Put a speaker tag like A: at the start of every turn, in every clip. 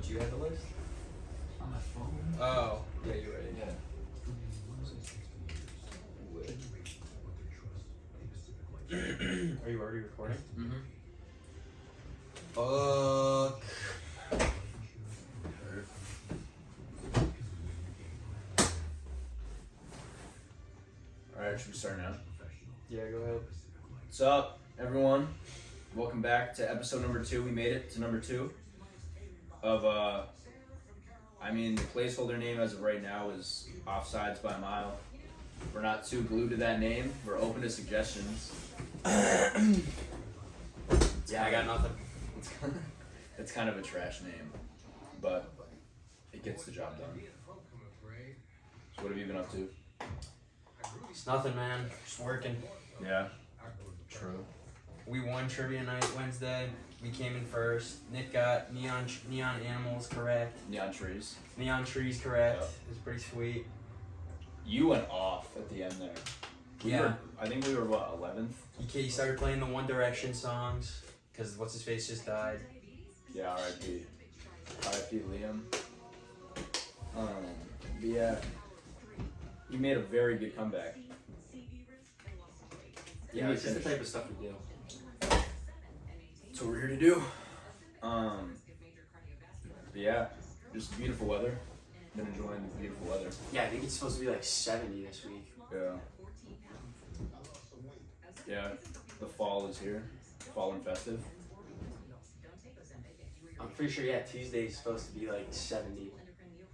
A: What, you had the list?
B: On my phone.
A: Oh, yeah, you're right.
B: Yeah.
A: Are you already recording?
B: Mm-hmm.
A: Fuck.
B: Alright, should we start now?
A: Yeah, go ahead.
B: What's up, everyone? Welcome back to episode number 2. We made it to number 2 of, the placeholder name as of right now is Offsides by a Mile. We're not too glued to that name. We're open to suggestions.
A: Yeah, I got nothing.
B: It's kind of a trash name, but it gets the job done. So what have you been up to?
A: It's nothing, man. Just working.
B: Yeah. True.
A: We won trivia night Wednesday. We came in first. Nick got neon animals correct.
B: Neon trees.
A: Neon trees correct.
B: Yep.
A: It was pretty sweet.
B: You went off at the end there. I think we were, 11th?
A: He started playing the One Direction songs because what's his face just died.
B: Yeah, R.I.P. R.I.P. Liam. But yeah, you made a very good comeback.
A: Yeah, this is the type of stuff we do.
B: That's what we're here to do. But yeah, just beautiful weather. Been enjoying the beautiful weather.
A: Yeah, I think it's supposed to be like 70 this week.
B: Yeah. Yeah, the fall is here. Fall and festive.
A: I'm pretty sure, yeah, Tuesday's supposed to be like 70.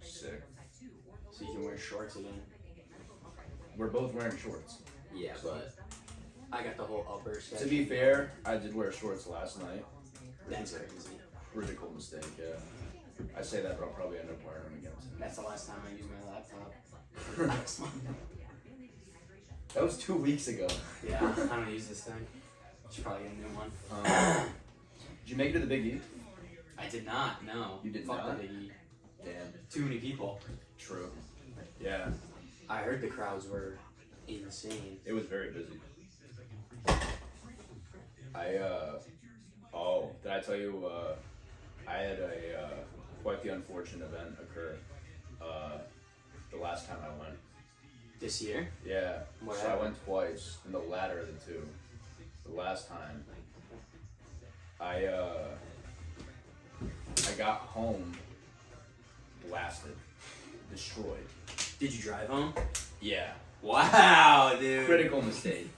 B: Sick.
A: So you can wear shorts again.
B: We're both wearing shorts.
A: Yeah, but I got the whole upper section.
B: To be fair, I did wear shorts last night.
A: That's crazy.
B: Critical mistake, yeah. I say that, but I'll probably end up wearing them again today.
A: That's the last time I used my laptop.
B: That was 2 weeks ago.
A: Yeah, I don't use this thing. Should probably get a new one.
B: Did you make it to the Big E?
A: I did not, no.
B: You did
A: Fuck
B: not?
A: the Big E.
B: Damn.
A: Too many people.
B: True. Yeah,
A: I heard the crowds were insane.
B: it was very busy. Did I tell you, I had quite the unfortunate event occur, the last time I went.
A: This year?
B: Yeah,
A: What
B: so
A: happened?
B: I went twice, and the latter of the two. The last time, I got home blasted, destroyed.
A: Did you drive home?
B: Yeah.
A: Wow, dude.
B: Critical mistake.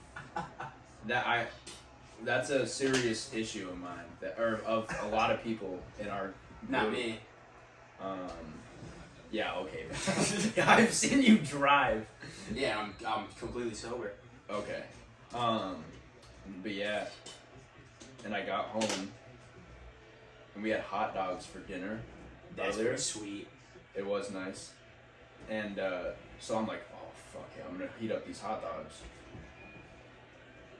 B: That's a serious issue of mine, or of a lot of people in our
A: Not
B: group.
A: me.
B: Yeah, okay. I've seen you drive.
A: Yeah, I'm completely sober.
B: Okay. But yeah. And I got home and we had hot dogs for dinner.
A: That's
B: earlier.
A: pretty sweet.
B: It was nice. And so I'm like, oh fuck yeah, I'm gonna heat up these hot dogs.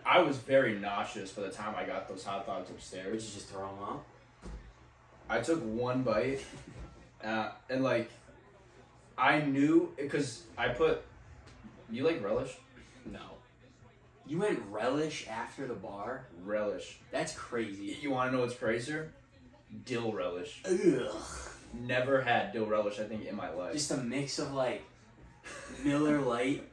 B: I was very nauseous by the time I got those hot dogs
A: Would
B: upstairs.
A: you just throw them up?
B: I took one bite, and like, I knew, because I put, you like relish?
A: No. You went relish after the bar?
B: Relish.
A: That's crazy.
B: You want to know what's crazier? Dill relish.
A: Ugh.
B: Never had dill relish, I think, in my life.
A: Just a mix of like Miller Lite,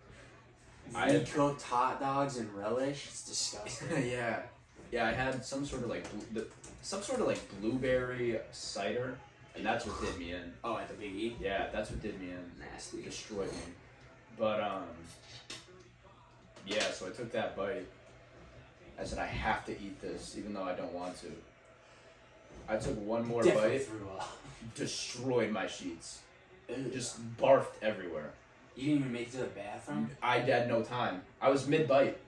A: cooked hot dogs, and relish. It's disgusting.
B: Yeah. Yeah, I had some sort of like blueberry cider, and that's what did me in.
A: Oh, at the Big E?
B: Yeah, that's what did me in.
A: Nasty.
B: Destroyed me. But yeah, so I took that bite. I said I have to eat this, even though I don't want to. I took one more
A: Definitely
B: bite,
A: threw up.
B: destroyed my sheets.
A: Ugh.
B: Just barfed everywhere.
A: You didn't even make it to the bathroom?
B: I had no time. I was mid-bite.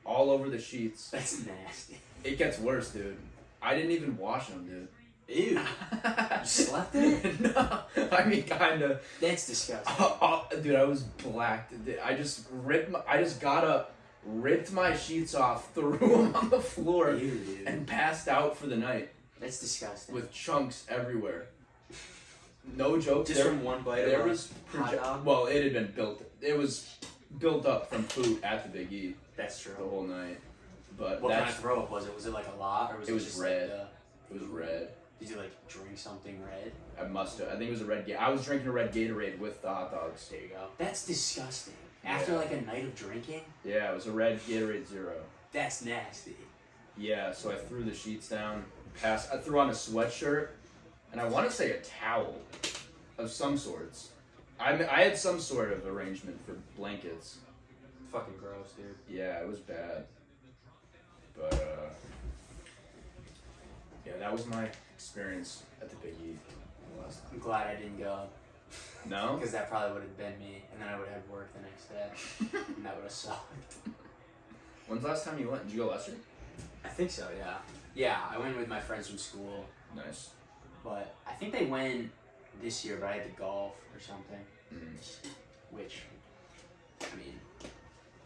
B: All over the sheets.
A: That's nasty.
B: It gets worse, dude. I didn't even wash them, dude.
A: Ew. You slept in it?
B: No, I mean, kinda.
A: That's disgusting.
B: Dude, I was blacked. I just got up, ripped my sheets off, threw them on the floor,
A: Ew, dude.
B: and passed out for the night
A: That's disgusting.
B: with chunks everywhere. No joke.
A: Just from one bite
B: there
A: of
B: was
A: hot dog?
B: well, it had been built. It was built up from food at the Big E
A: That's true.
B: the whole night. But
A: What kind
B: that's
A: of throw up was it? Was it like a lot, or was
B: It
A: it
B: was
A: just
B: red.
A: Like
B: It was red.
A: Did you like drink something red?
B: I must have. I think it was a red. I was drinking a red Gatorade with the hot dogs.
A: There you go. That's disgusting. After like a night of drinking?
B: Yeah, it was a red Gatorade Zero.
A: That's nasty.
B: Yeah, so I threw the sheets down. I threw on a sweatshirt, and I want to say a towel of some sorts. I had some sort of arrangement for blankets.
A: Fucking gross, dude.
B: Yeah, it was bad. But yeah, that was my experience at the Big E last time.
A: I'm glad I didn't go.
B: No?
A: Because that probably would have been me, and then I would have had work the next day. And that would have sucked.
B: When's the last time you went? Did you go last year?
A: I think so, yeah. Yeah, I went with my friends from school.
B: Nice.
A: But I think they went this year, but I had to golf or something. Which, I mean,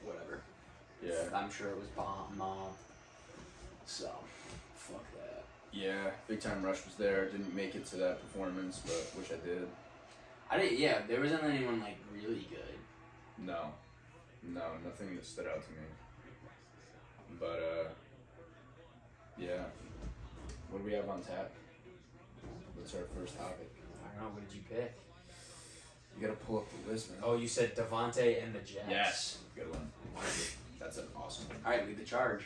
A: whatever.
B: Yeah.
A: I'm sure it was bomb. So, fuck that.
B: Yeah, Big Time Rush was there. Didn't make it to that performance, but wish I did.
A: Yeah, there wasn't anyone like really good.
B: No, nothing that stood out to me. But yeah. What do we have on tap? What's our first topic?
A: I don't know. What did you pick?
B: You gotta pull up the list, man.
A: Oh, you said Devontae and the Jets.
B: Yes, good one. That's an awesome one.
A: All right, lead the charge.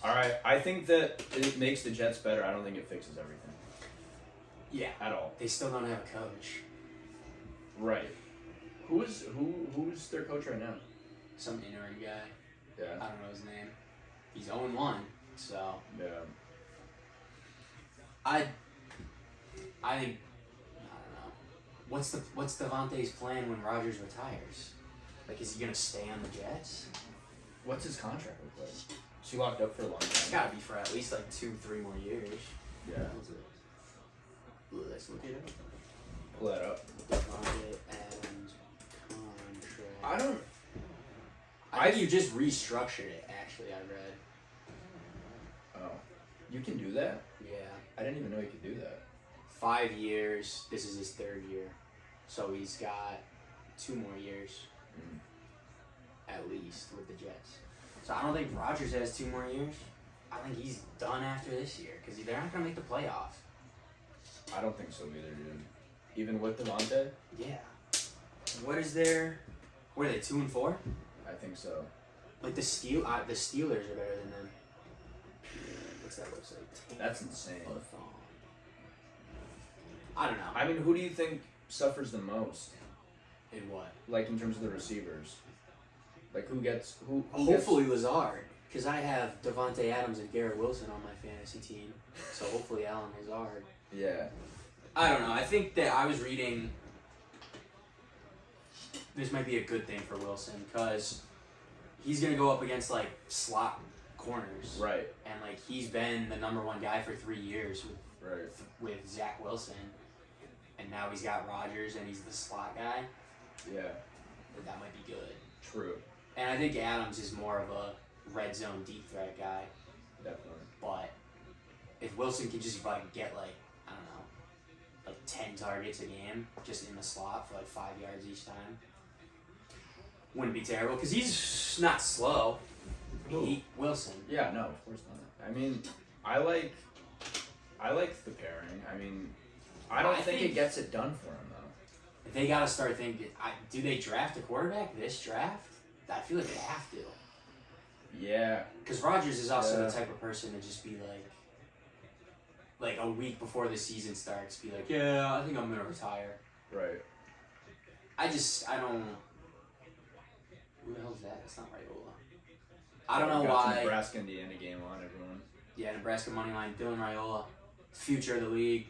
B: All right, I think that it makes the Jets better. I don't think it fixes everything.
A: Yeah.
B: At all.
A: They still don't have a coach.
B: Right. Who's their coach right now?
A: Some interim guy.
B: Yeah.
A: I don't know his name. He's 0-1, so.
B: Yeah.
A: I think, I don't know. What's Devontae's plan when Rodgers retires? Like, is he gonna stay on the Jets?
B: What's his contract look like? Is he locked up for a long time?
A: It's gotta be for at least like 2-3 more years.
B: Yeah.
A: Let's look it up.
B: Pull that up.
A: Devontae Adams contract.
B: I
A: think you just restructured it. Actually, I read.
B: Oh, you can do that?
A: Yeah.
B: I didn't even know you could do that.
A: 5 years. This is his 3rd year, so he's got 2 more years, at least, with the Jets. So I don't think Rodgers has 2 more years. I think he's done after this year because they're not gonna make the playoffs.
B: I don't think so either, dude. Even with Devontae?
A: Yeah. What is their? What are they? 2-4?
B: I think so.
A: Like the Steelers are better than them. What's that website?
B: That's insane.
A: I don't know.
B: I mean, who do you think suffers the most?
A: In what?
B: Like in terms of the receivers. Like who gets who?
A: Hopefully Lazard, because I have Devontae Adams and Garrett Wilson on my fantasy team. So hopefully Allen Lazard.
B: Yeah.
A: I don't know. I think that I was reading. This might be a good thing for Wilson because he's gonna go up against like slot corners.
B: Right.
A: And like he's been the #1 guy for 3 years with Zach Wilson, and now he's got Rodgers and he's the slot guy.
B: Yeah.
A: That might be good.
B: True.
A: And I think Adams is more of a red zone deep threat guy.
B: Definitely.
A: But if Wilson can just like get like, I don't know, like 10 targets a game just in the slot for like 5 yards each time, wouldn't be terrible because he's not slow. Wilson.
B: Yeah, no, of course not. I mean, I like the pairing. I mean, I don't think it gets it done for him though.
A: They gotta start thinking. Do they draft a quarterback this draft? I feel like they have to.
B: Yeah.
A: Because Rodgers is also the type of person to just be like a week before the season starts, be like, yeah, I think I'm gonna retire.
B: Right.
A: I don't. Who the hell is that? It's not Raiola. I don't know why.
B: Nebraska Indiana game on, everyone.
A: Yeah, Nebraska moneyline. Dylan Raiola, future of the league.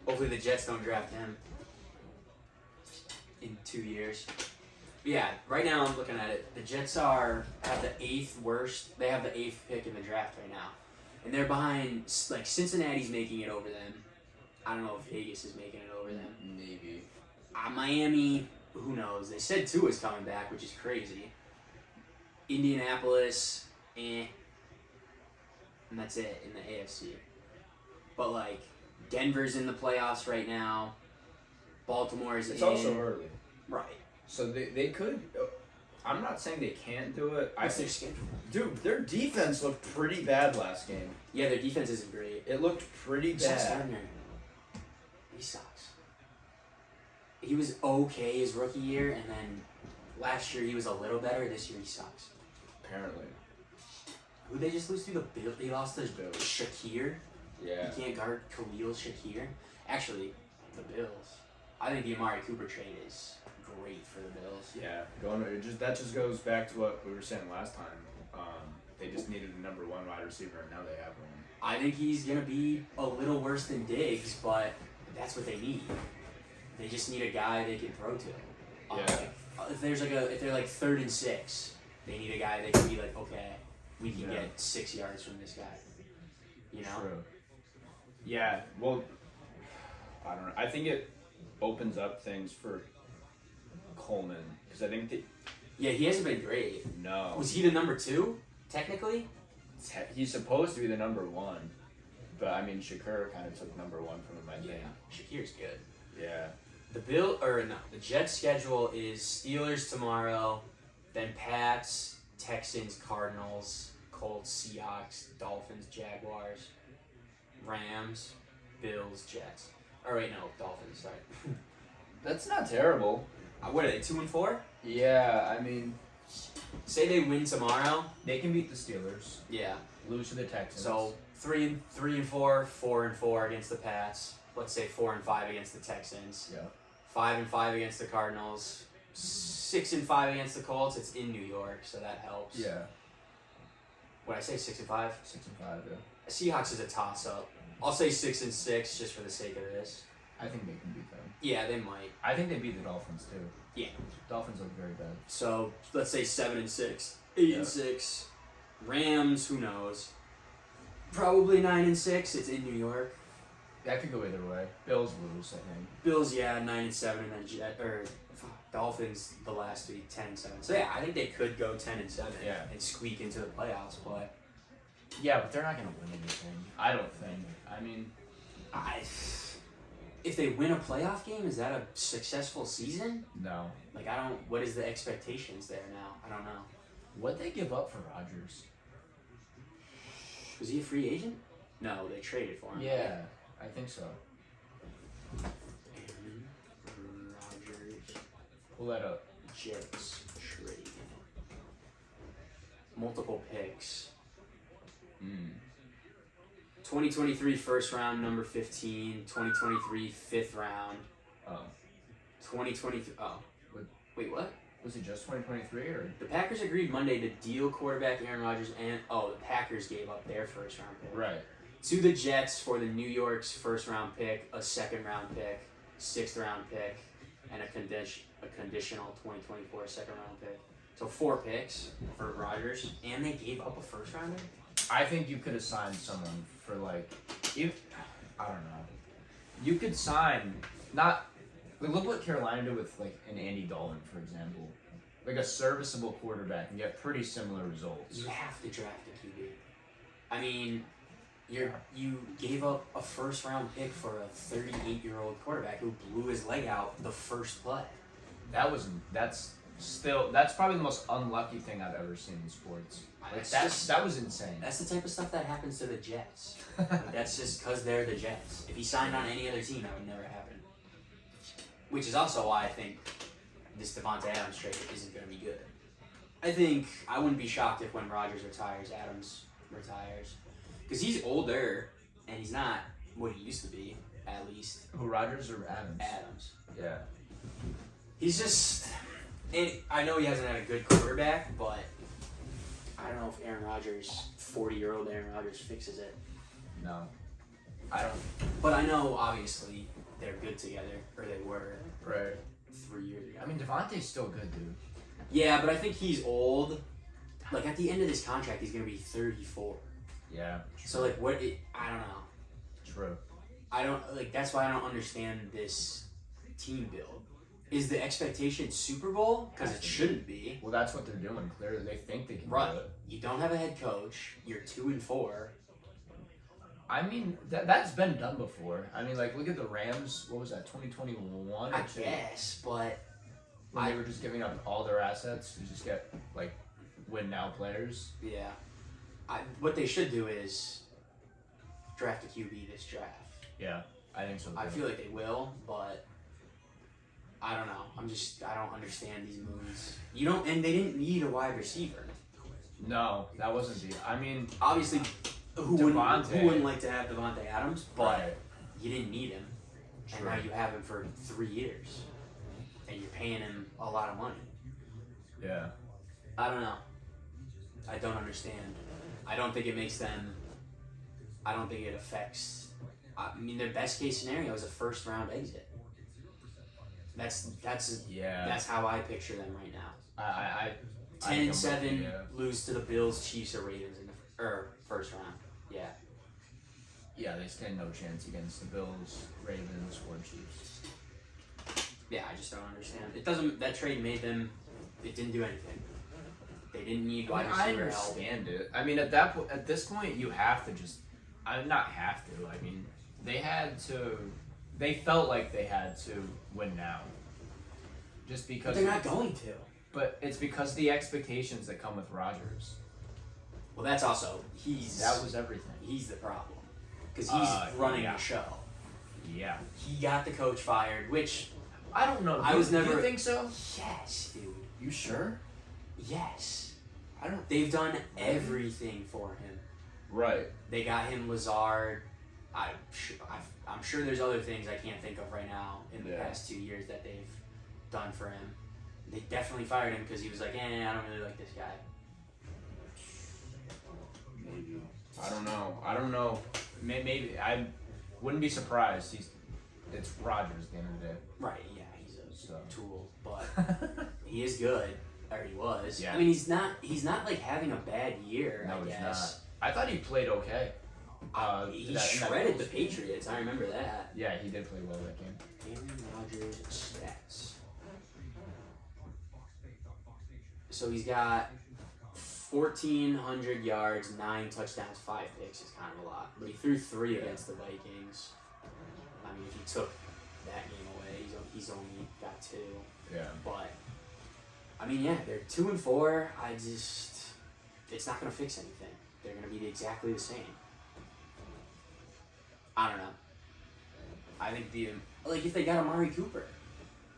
A: Hopefully the Jets don't draft him in 2 years. But yeah, right now I'm looking at it. The Jets have the 8th worst. They have the 8th pick in the draft right now, and they're behind. Like Cincinnati's making it over them. I don't know if Vegas is making it over them.
B: Maybe.
A: Miami, who knows? They said Tua's coming back, which is crazy. Indianapolis, and that's it in the AFC. But like Denver's in the playoffs right now. Baltimore's
B: It's
A: in.
B: also early.
A: Right.
B: So they could. I'm not saying they can't do it.
A: What's their schedule?
B: Dude, their defense looked pretty bad last game.
A: Yeah, their defense isn't great.
B: It looked pretty
A: Sauce
B: bad.
A: Gardner. He sucks. He was okay his rookie year, and then last year he was a little better. This year he sucks.
B: Apparently.
A: Who they just lose to? The Bills. They lost to
B: Bills.
A: Shakir.
B: Yeah.
A: You can't guard Khalil Shakir. Actually, the Bills. I think the Amari Cooper trade is great for the Bills.
B: Yeah. That just goes back to what we were saying last time. They just needed a number 1 wide receiver, and now they have one.
A: I think he's gonna be a little worse than Diggs, but that's what they need. They just need a guy they can throw to.
B: Yeah.
A: If they're like 3rd and 6, they need a guy that can be like, okay, we can get 6 yards from this guy. You know?
B: True. Yeah. Well, I don't know. I think it opens up things for Coleman because I think
A: Yeah, he hasn't been great.
B: no.
A: Was he the number 2 technically?
B: He's supposed to be the number 1, but I mean Shakur kind of took number 1 from him. I think.
A: Shakir's good.
B: Yeah.
A: The Jets schedule is Steelers tomorrow, then Pats, Texans, Cardinals, Colts, Seahawks, Dolphins, Jaguars, Rams, Bills, Jets. Oh wait, no, Dolphins. Sorry.
B: That's not terrible.
A: What are they? 2-4?
B: Yeah, I mean,
A: Say they win tomorrow.
B: they can beat the Steelers,
A: Yeah.
B: lose to the Texans.
A: So 3-4, 4-4 against the Pats. Let's say 4-5 against the Texans.
B: yeah.
A: 5-5 against the Cardinals. 6-5 against the Colts. It's in New York, so that helps.
B: Yeah.
A: What I say, 6-5?
B: 6-5. Yeah.
A: Seahawks is a toss-up. I'll say 6-6 just for the sake of this.
B: I think they can beat them.
A: Yeah, they might.
B: I think they beat the Dolphins too.
A: Yeah.
B: Dolphins look very bad.
A: So let's say 7-6, 8-6. Rams, who knows? Probably 9-6. It's in New York.
B: That could go either way. Bills lose, I think.
A: Bills, yeah, 9-7, and then Dolphins the last week 10-7. So yeah, I think they could go 10-7 and squeak into the playoffs. But
B: Yeah, but they're not going to win anything. I don't think. I mean,
A: if they win a playoff game, is that a successful season?
B: no.
A: Like what is the expectations there now? I don't know.
B: What'd they give up for Rodgers?
A: Was he a free agent? No, they traded for him.
B: Yeah, I think so.
A: Aaron Rodgers,
B: Pull that up.
A: Jets trade. Multiple picks. 2023 first round, number 15. 2023 fifth round.
B: Oh.
A: 2023. Oh. Wait, what?
B: Was it just 2023 or?
A: The Packers agreed Monday to deal quarterback Aaron Rodgers and the Packers gave up their first round pick
B: Right.
A: to the Jets for the New York's first round pick, a second round pick, 6th round pick, and a conditional 2024 second round pick. So 4 picks for Rodgers, and they gave up a first rounder.
B: I think you could have signed someone for I don't know. You could sign look what Carolina did with an Andy Dalton, for example. Like a serviceable quarterback and get pretty similar results.
A: You have to draft a QB. I mean, you gave up a first round pick for a 38-year-old quarterback who blew his leg out the first play.
B: That's probably the most unlucky thing I've ever seen in sports. That was insane.
A: That's the type of stuff that happens to the Jets. That's just because they're the Jets. If he signed on any other team, that would never happen. Which is also why I think this Devontae Adams trade isn't going to be good. I think I wouldn't be shocked if when Rodgers retires, Adams retires. Because he's older, and he's not what he used to be, at least.
B: Who, Rodgers or Adams?
A: Adams.
B: Yeah.
A: He's just... And I know he hasn't had a good quarterback, but I don't know if Aaron Rodgers, 40-year-old Aaron Rodgers, fixes it.
B: No. I don't...
A: But I know, obviously, they're good together, or they were.
B: Right.
A: 3 years ago.
B: I mean, Devontae's still good, dude.
A: Yeah, but I think he's old. Like, at the end of this contract, he's going to be 34.
B: Yeah. True.
A: So, I don't know.
B: True.
A: That's why I don't understand this team build. Is the expectation Super Bowl? Because it shouldn't be.
B: Well, that's what they're doing. Clearly, they think they can do it.
A: You don't have a head coach. You're 2-4.
B: I mean, that's been done before. I mean, look at the Rams. What was that, 2021 or
A: I
B: 2?
A: guess, but
B: when they were just giving up all their assets to just get like win now players.
A: Yeah. What they should do is draft a QB this draft.
B: Yeah, I think so too.
A: I feel like they will, but I don't know. I don't understand these moves. And they didn't need a wide receiver.
B: No, that wasn't the. I mean,
A: obviously, who wouldn't like to have Devontae Adams? But you didn't need him, and now you have him for 3 years, and you're paying him a lot of money.
B: Yeah.
A: I don't know. I don't understand. I don't think it makes them. I don't think it affects. I mean, their best case scenario is a first round exit. That's how I picture them right now.
B: I
A: 10-7, lose to the Bills, Chiefs, or Ravens in the first round. Yeah.
B: Yeah, they stand no chance against the Bills, Ravens, or Chiefs.
A: Yeah, I just don't understand. It doesn't. That trade made them. It didn't do anything. They didn't need wide receiver help.
B: I understand it. I mean, at this point, you have to just. Not have to. I mean, they had to. They felt like they had to win now. Just because.
A: But they're not going to.
B: But it's because of the expectations that come with Rodgers.
A: Well, that's also
B: that was everything.
A: He's the problem because he's running the show.
B: Yeah.
A: He got the coach fired, which
B: I don't know.
A: I was never.
B: You think so?
A: Yes, dude.
B: You sure?
A: Yes.
B: I don't.
A: They've done everything for him.
B: Right.
A: They got him Lazard. I'm sure there's other things I can't think of right now in the past 2 years that they've done for him. They definitely fired him because he was like, I don't really like this guy.
B: Maybe. I don't know. Maybe. I wouldn't be surprised. It's Rodgers at the end of the day.
A: Right, yeah, he's a tool, but he is good. Or he was.
B: Yeah.
A: I mean, he's not like having a bad year,
B: No,
A: I guess.
B: He's not. I thought he played okay.
A: He shredded the Patriots. I remember that.
B: Yeah, he did play well that game.
A: Aaron Rodgers stats. So he's got 1,400 yards, 9 touchdowns, 5 picks is kind of a lot. But he threw 3 against the Vikings. I mean, if you took that game away, he's only got 2.
B: Yeah.
A: But I mean, yeah, they're 2-4. It's not going to fix anything. They're going to be exactly the same. I don't know. I think if they got Amari Cooper,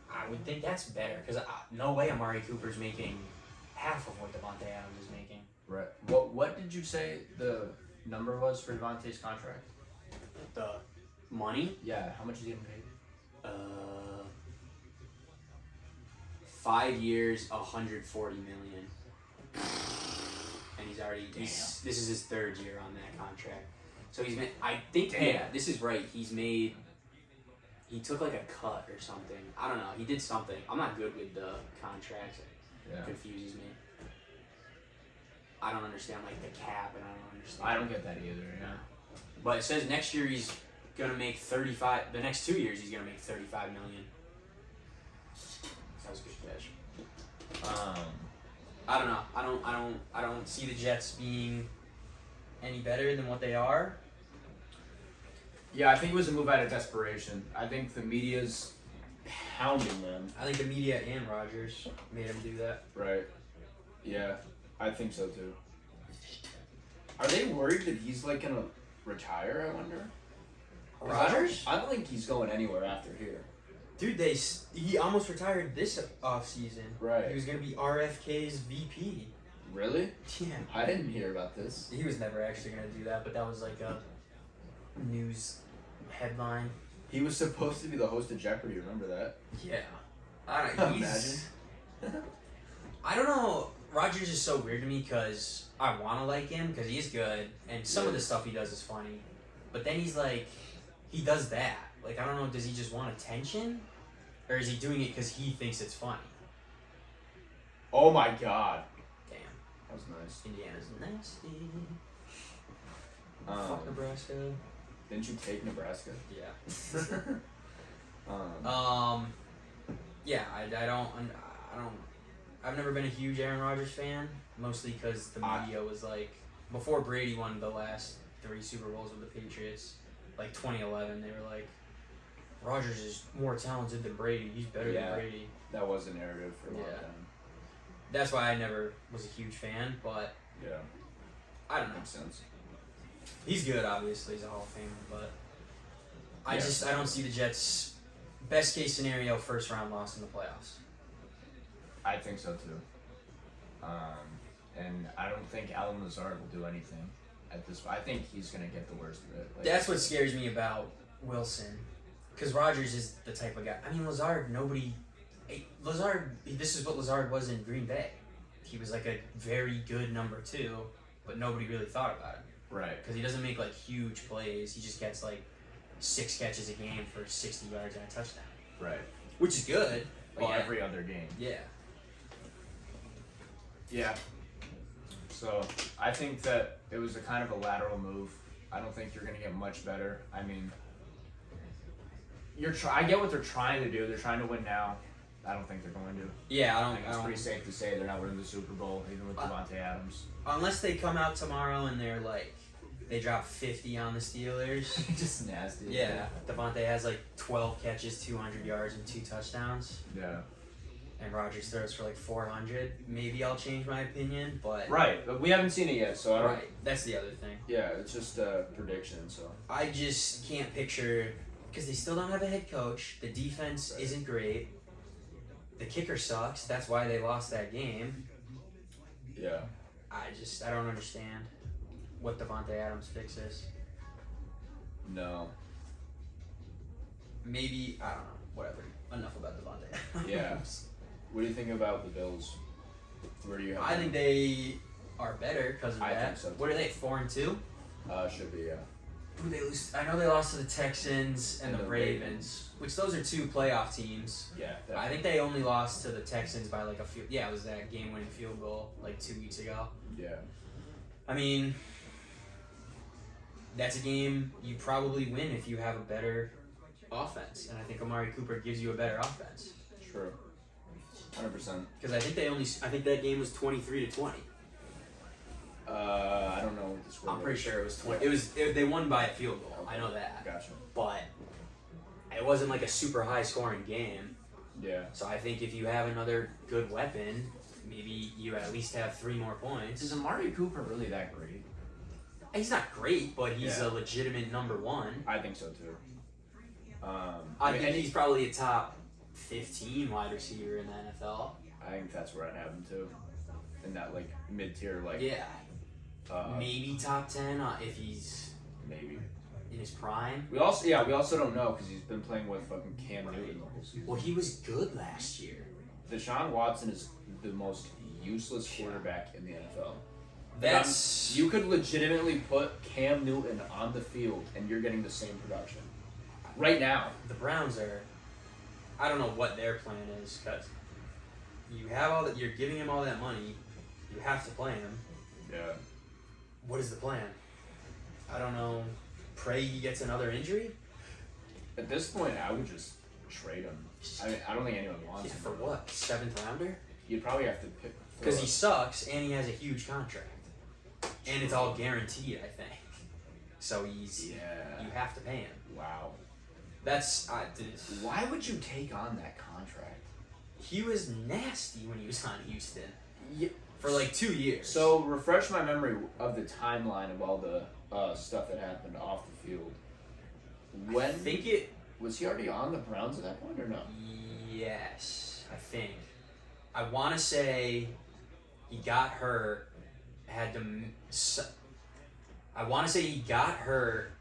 A: I would think that's better because no way Amari Cooper's making half of what Devontae Adams is making.
B: Right. What did you say the number was for Devontae's contract?
A: The money?
B: Yeah. How much is he getting paid?
A: 5 years, $140 million. And he's already. This is his 3rd year on that contract. So he's made. I think.
B: Damn.
A: Yeah, this is right. He's made. He took like a cut or something. I don't know. He did something. I'm not good with the contracts.
B: Yeah.
A: It confuses me. I don't understand like the cap, and I don't understand.
B: I don't get that either. Yeah.
A: But it says next year he's gonna make 35. The next 2 years he's gonna make 35 million. That was a good catch. I don't know. I don't see the Jets being any better than what they are.
B: Yeah, I think it was a move out of desperation. I think the media's pounding them.
A: I think the media and Rodgers made him do that.
B: Right. Yeah, I think so too. Are they worried that he's like gonna retire? I wonder.
A: Rodgers?
B: I don't think he's going anywhere after here.
A: Dude, he almost retired this offseason.
B: Right.
A: He was gonna be RFK's VP.
B: Really?
A: Yeah.
B: I didn't hear about this.
A: He was never actually gonna do that, but that was like a news headline.
B: He was supposed to be the host of Jeopardy. Remember that?
A: Yeah. I don't know.
B: Imagine.
A: I don't know. Rodgers is so weird to me because I want to like him because he's good and some of the stuff he does is funny, but then he's like, he does that. Like, I don't know, does he just want attention? Or is he doing it because he thinks it's funny?
B: Oh my god.
A: Damn.
B: That was nice.
A: Indiana's nasty.
B: Fuck
A: Fuck Nebraska.
B: Didn't you take Nebraska?
A: Yeah. Yeah, I've never been a huge Aaron Rodgers fan, mostly because the media was like, before Brady won the last 3 Super Bowls with the Patriots, like 2011, they were like, Rodgers is more talented than Brady. He's better
B: Yeah.
A: than Brady.
B: That was a narrative for a long
A: Yeah.
B: time.
A: That's why I never was a huge fan, but
B: Yeah,
A: I don't know.
B: makes sense.
A: He's good, obviously. He's a Hall of Famer, but I
B: Yeah.
A: I don't see the Jets. Best case scenario, first round loss in the playoffs.
B: I think so too. And I don't think Alan Lazard will do anything at this. I think he's gonna get the worst of it. Like,
A: That's what scares me about Wilson, because Rodgers is the type of guy. I mean, Lazard. This is what Lazard was in Green Bay. He was like a very good number 2, but nobody really thought about him
B: right.
A: because he doesn't make like huge plays. He just gets like 6 catches a game for 60 yards and a touchdown,
B: Right.
A: which is good.
B: Like
A: but-
B: every other game.
A: Yeah.
B: Yeah. So I think that it was a kind of a lateral move. I don't think you're gonna get much better. I mean, I get what they're trying to do. They're trying to win now. I don't think they're going to.
A: Yeah,
B: I think it's pretty safe to say they're not winning the Super Bowl, even with Devontae Adams.
A: Unless they come out tomorrow and they're like, they drop 50 on the Steelers.
B: Just nasty.
A: Yeah, Devontae has like 12 catches, 200 yards, and 2 touchdowns.
B: Yeah.
A: And Rodgers throws for like 400. Maybe I'll change my opinion, but
B: Right, but we haven't seen it yet, so I don't.
A: right, that's the other thing.
B: Yeah, it's just a prediction. So
A: I just can't picture because they still don't have a head coach. The defense
B: Right.
A: isn't great. The kicker sucks. That's why they lost that game.
B: yeah,
A: I don't understand what Devontae Adams' fix is.
B: no,
A: Maybe I don't know. Whatever. Enough about Devontae.
B: yeah. What do you think about the Bills? Where do you have?
A: I
B: them?
A: think they are better because of
B: I
A: that.
B: think so, too.
A: What are they? 4-2.
B: Should be, yeah.
A: Who they lose? I know they lost to the Texans and the Ravens, which those are 2 playoff teams.
B: Yeah,
A: I
B: definitely.
A: think they only lost to the Texans by like a few. Yeah, it was that game-winning field goal like 2 weeks ago.
B: Yeah,
A: I mean, that's a game you probably win if you have a better offense, and I think Amari Cooper gives you a better offense.
B: true. 100%.
A: Because I think that game was 23-20.
B: I don't know what the score
A: I'm
B: was.
A: pretty sure it was 20. They won by a field goal. I know that.
B: Gotcha.
A: But it wasn't like a super high scoring game.
B: Yeah.
A: So I think if you have another good weapon, maybe you at least have 3 more points.
B: Is Amari Cooper really that great?
A: He's not great, but he's
B: Yeah.
A: a legitimate number 1.
B: I think so too.
A: I think he's probably a top 15 wide receiver in the NFL.
B: I think that's where I'd have him too. In that like mid-tier, like
A: Yeah.
B: uh,
A: Maybe top 10 if he's
B: maybe.
A: in his prime.
B: We also don't know because he's been playing with fucking Cam Newton the whole season.
A: Well, he was good last year.
B: Deshaun Watson is the most useless quarterback in the NFL.
A: That's
B: You could legitimately put Cam Newton on the field and you're getting the same production right now.
A: the Browns are. I don't know what their plan is because you have all that. You're giving him all that money. You have to play him.
B: Yeah.
A: What is the plan? I don't know. Pray he gets another injury.
B: At this point, I would just trade him. I mean, I don't think anyone wants
A: Yeah,
B: him.
A: for what? 7th rounder?
B: You'd probably have to pick.
A: Because he sucks and he has a huge contract, and it's all guaranteed. I think. So he's.
B: Yeah.
A: You have to pay him.
B: Wow.
A: That's.
B: Why would you take on that contract?
A: He was nasty when he was on Houston
B: Yeah.
A: for like 2 years.
B: So refresh my memory of the timeline of all the stuff that happened off the field. When
A: I think it.
B: was he already on the Browns at that point or no?
A: Yes, I think. I want to say he got hurt. I want to say he got hurt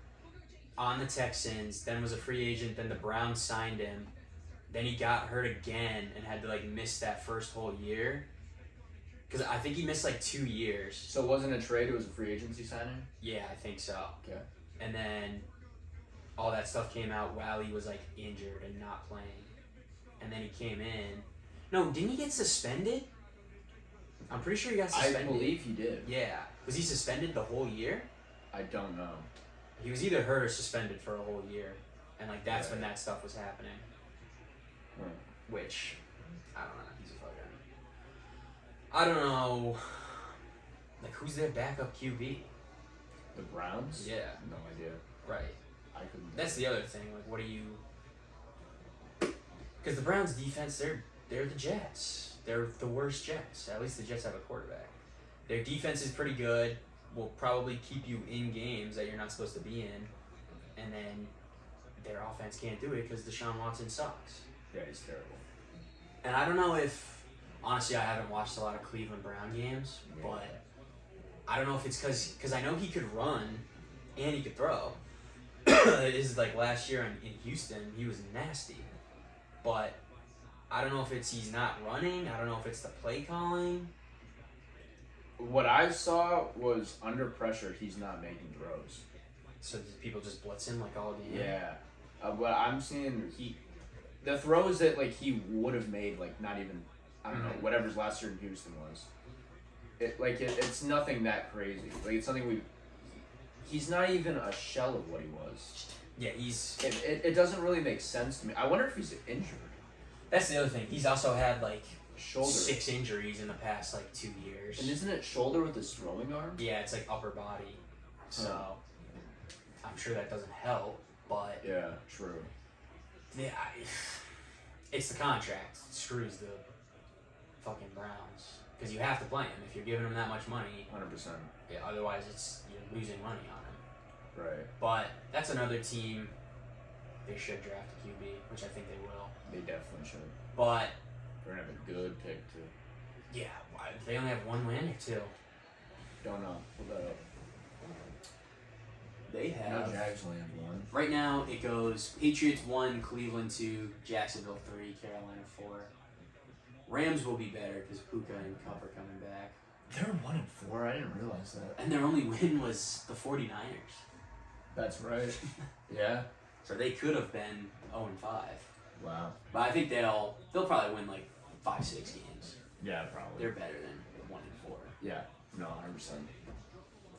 A: on the Texans. Then was a free agent. Then the Browns signed him. Then he got hurt again and had to like miss that first whole year. Because I think he missed like 2 years.
B: So it wasn't a trade; it was a free agency signing.
A: Yeah, I think so.
B: Okay.
A: And then all that stuff came out while he was like injured and not playing. And then he came in. No, didn't he get suspended? I'm pretty sure he got suspended.
B: I believe he did.
A: Yeah. Was he suspended the whole year?
B: I don't know.
A: He was either hurt or suspended for a whole year. And like that's when
B: Right.
A: that stuff was happening. Which I don't know. He's a fucking I don't know. Like who's their backup QB?
B: The Browns?
A: Yeah.
B: No idea.
A: Right.
B: I couldn't.
A: That's the other thing. Like what do you Because the Browns' defense, they're the Jets. They're the worst Jets. At least the Jets have a quarterback. Their defense is pretty good. Will probably keep you in games that you're not supposed to be in, and then their offense can't do it because Deshaun Watson sucks.
B: Yeah, he's terrible.
A: And I don't know if, honestly, I haven't watched a lot of Cleveland Brown games, but I don't know if it's because I know he could run and he could throw. This is like last year in Houston, he was nasty. But I don't know if it's he's not running. I don't know if it's the play calling.
B: What I saw was under pressure, he's not making throws.
A: So people just blitz him like all game?
B: Yeah. What I'm seeing, the throws that like he would have made, like not even, I don't know, whatever's last year in Houston was. It's nothing that crazy. Like it's something he's not even a shell of what he was.
A: Yeah,
B: It doesn't really make sense to me. I wonder if he's injured.
A: That's the other thing. He's also had like
B: shoulder
A: 6 injuries in the past like 2 years.
B: And isn't it shoulder with his throwing arm?
A: Yeah, it's like upper body. So I'm sure that doesn't help, but
B: yeah, true.
A: Yeah, it's the contract. It screws the fucking Browns because you have to play him if you're giving him that much money.
B: 100%.
A: Yeah, otherwise you're losing money on him.
B: Right.
A: But that's another team. They should draft a QB, which I think they will.
B: They definitely should.
A: But
B: they're gonna have a good pick too.
A: Yeah, they only have one win or 2.
B: Don't know. Pull that up.
A: They have.
B: No, Jags only have 1.
A: Right now it goes Patriots 1, Cleveland 2, Jacksonville 3, Carolina 4. Rams will be better because Puka and Cup are coming back.
B: They're 1-4. I didn't realize that.
A: And their only win was the 49ers.
B: That's right. Yeah.
A: So they could have been 0-5.
B: Wow.
A: But I think they'll probably win like 5-6 games.
B: Yeah, probably.
A: They're better than 1-4.
B: Yeah. No, 100%.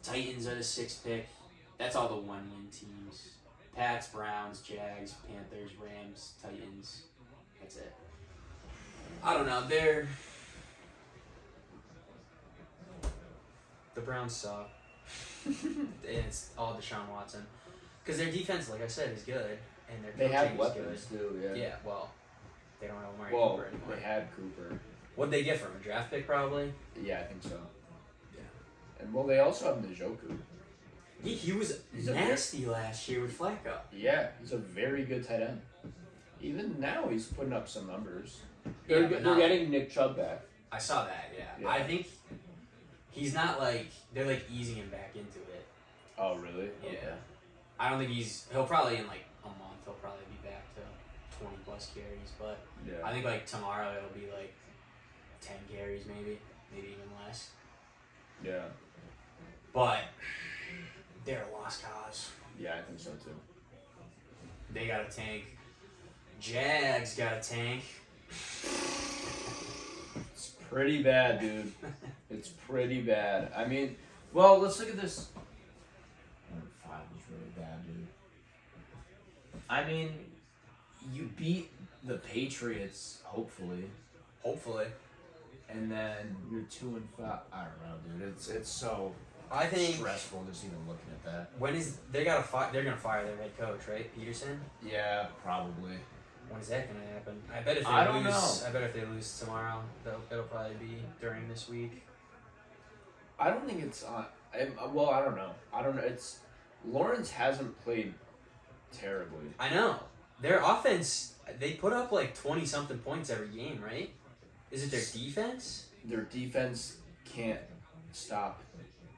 A: Titans are the 6th pick. That's all the 1-win teams. Pats, Browns, Jags, Panthers, Rams, Titans. That's it. I don't know. The Browns suck. And it's all Deshaun Watson. Because their defense, like I said, is good. And their
B: They have
A: coaching
B: weapons
A: is good.
B: too, yeah.
A: Yeah, well, they don't have Amari Cooper anymore.
B: They had Cooper.
A: What'd they get from him? A draft pick, probably?
B: Yeah, I think so.
A: Yeah.
B: And well, they also have Njoku.
A: He was nasty last year with Flacco.
B: Yeah, he's a very good tight end. Even now, he's putting up some numbers.
A: Yeah,
B: They're getting Nick Chubb back.
A: I saw that, yeah.
B: Yeah.
A: I think he's not like, they're like easing him back into it.
B: Oh, really?
A: Yeah.
B: Okay.
A: I don't think he'll probably in like a month, he'll probably be back to 20 plus carries, but
B: Yeah.
A: I think like tomorrow it'll be like 10 carries maybe even less.
B: Yeah.
A: But they're a lost cause.
B: Yeah, I think so too.
A: They got a tank. Jags got a tank.
B: It's pretty bad, dude. It's pretty bad. I mean, well, let's look at this. 5 was really bad, dude. I mean, you beat the Patriots, hopefully.
A: Hopefully.
B: And then you're 2-5. I don't know, dude. It's so
A: I think
B: stressful just even looking at that.
A: they're gonna fire their head coach, right? Peterson?
B: Yeah, probably.
A: When is that gonna happen? I bet if they
B: I don't
A: lose
B: know.
A: I bet if they lose tomorrow, it'll probably be during this week.
B: I don't think it's on. Well, I don't know. It's Lawrence hasn't played terribly.
A: I know. Their offense, they put up like 20-something points every game, right? Is it their defense?
B: Their defense can't stop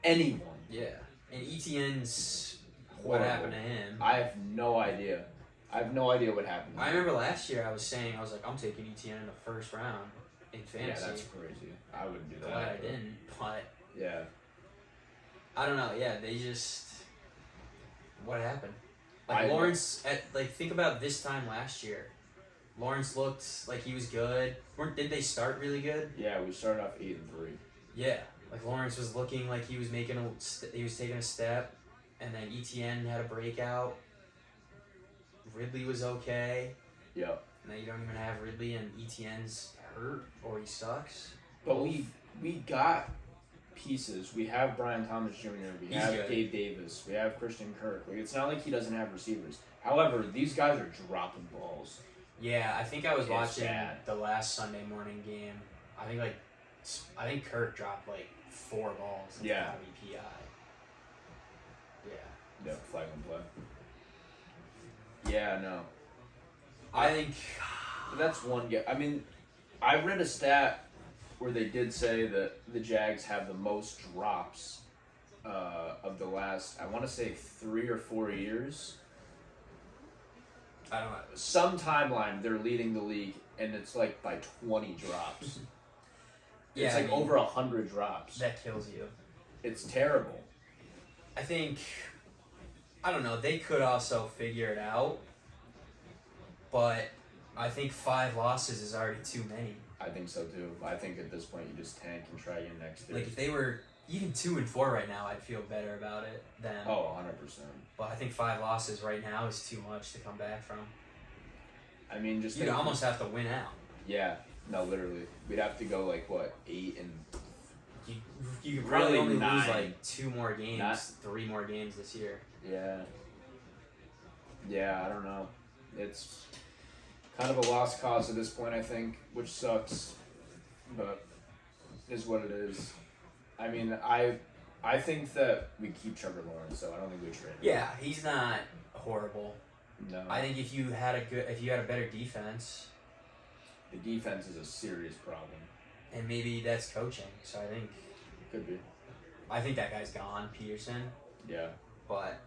B: anyone.
A: Yeah. And ETN's what
B: Horrible.
A: happened to him?
B: I have no idea. I have no idea what happened.
A: I remember last year I was like, I'm taking ETN in the first round in fantasy.
B: Yeah, that's crazy. I wouldn't do that.
A: Glad I didn't, but
B: Yeah.
A: I don't know. Yeah, they just what happened? Like Lawrence, think about this time last year. Lawrence looked like he was good. Did they start really good?
B: Yeah, we started off 8-3.
A: Yeah, like Lawrence was looking like he was taking a step, and then ETN had a breakout. Ridley was okay.
B: Yep.
A: Now you don't even have Ridley, and ETN's hurt or he sucks.
B: But we got pieces. We have Brian Thomas Jr. We have
A: good.
B: Gabe Davis. We have Christian Kirk. Like, it's not like he doesn't have receivers. However, these guys are dropping balls.
A: Yeah, I think I was
B: It's
A: watching
B: bad.
A: the last Sunday morning game. I think Kirk dropped like 4 balls. And
B: Yeah.
A: Gotta be PI. Yeah.
B: Yeah, flag on play. Yeah, no.
A: I think
B: That's one game. I mean, I read a stat where they did say that the Jags have the most drops of the last, I want to say 3 or 4 years.
A: I don't know.
B: Some timeline, they're leading the league, and it's like by 20 drops.
A: Yeah,
B: It's like over 100 drops.
A: That kills you.
B: It's terrible.
A: I think, I don't know, they could also figure it out, but I think 5 losses is already too many.
B: I think so too. I think at this point you just tank and try again next year.
A: Like if they were even 2-4 right now, I'd feel better about it than.
B: Oh, 100%.
A: But I think 5 losses right now is too much to come back from.
B: I mean, just
A: You'd
B: think-
A: almost have to win out.
B: Yeah, no, literally. We'd have to go like what, 8 and
A: You could probably
B: Really
A: only lose
B: 9.
A: like 2 more games,
B: Not-
A: 3 more games this year.
B: yeah. Yeah, I don't know. It's kind of a lost cause at this point, I think, which sucks, but is what it is. I mean, I think that we keep Trevor Lawrence, so I don't think we trade him.
A: Yeah, he's not horrible.
B: No.
A: I think if you had a better defense,
B: The defense is a serious problem.
A: and maybe that's coaching. So
B: Could be.
A: I think that guy's gone, Peterson.
B: Yeah.
A: But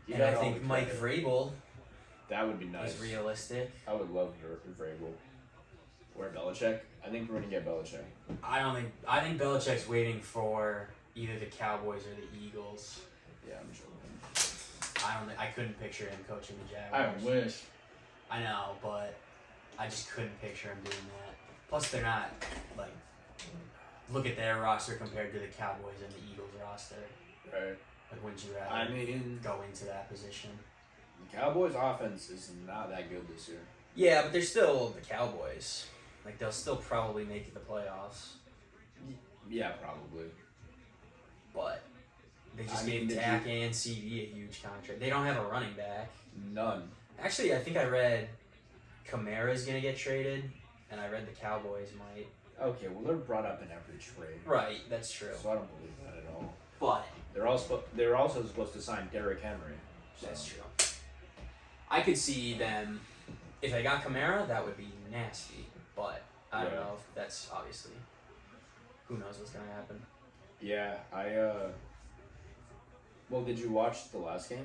B: He
A: and I
B: got all
A: think
B: the
A: Mike
B: credit.
A: Vrabel
B: That would be nice.
A: is realistic.
B: I would love Vrabel. Or Belichick. I think we're gonna get Belichick.
A: I think Belichick's waiting for either the Cowboys or the Eagles.
B: Yeah, I'm sure.
A: I couldn't picture him coaching the
B: I
A: Jaguars.
B: wish.
A: I know, but I just couldn't picture him doing that. Plus, they're not like. Look at their roster compared to the Cowboys and the Eagles roster.
B: Right.
A: Like, wouldn't you rather
B: I mean,
A: go into that position?
B: the Cowboys' offense is not that good this year.
A: Yeah, but they're still the Cowboys. Like, they'll still probably make the playoffs.
B: Yeah, probably.
A: But they just
B: I mean,
A: gave
B: did
A: Dak and CD a huge contract. They don't have a running back.
B: None.
A: Actually, I think I read Kamara's going to get traded, and I read the Cowboys might.
B: Okay, well they're brought up in every trade.
A: Right, that's true.
B: So I don't believe that at all.
A: But
B: They're also supposed to sign Derrick Henry. So.
A: that's true. I could see them, if they got Kamara, that would be nasty. But I don't
B: Yeah.
A: know if that's obviously, who knows what's going to happen.
B: Yeah, well, did you watch the last game?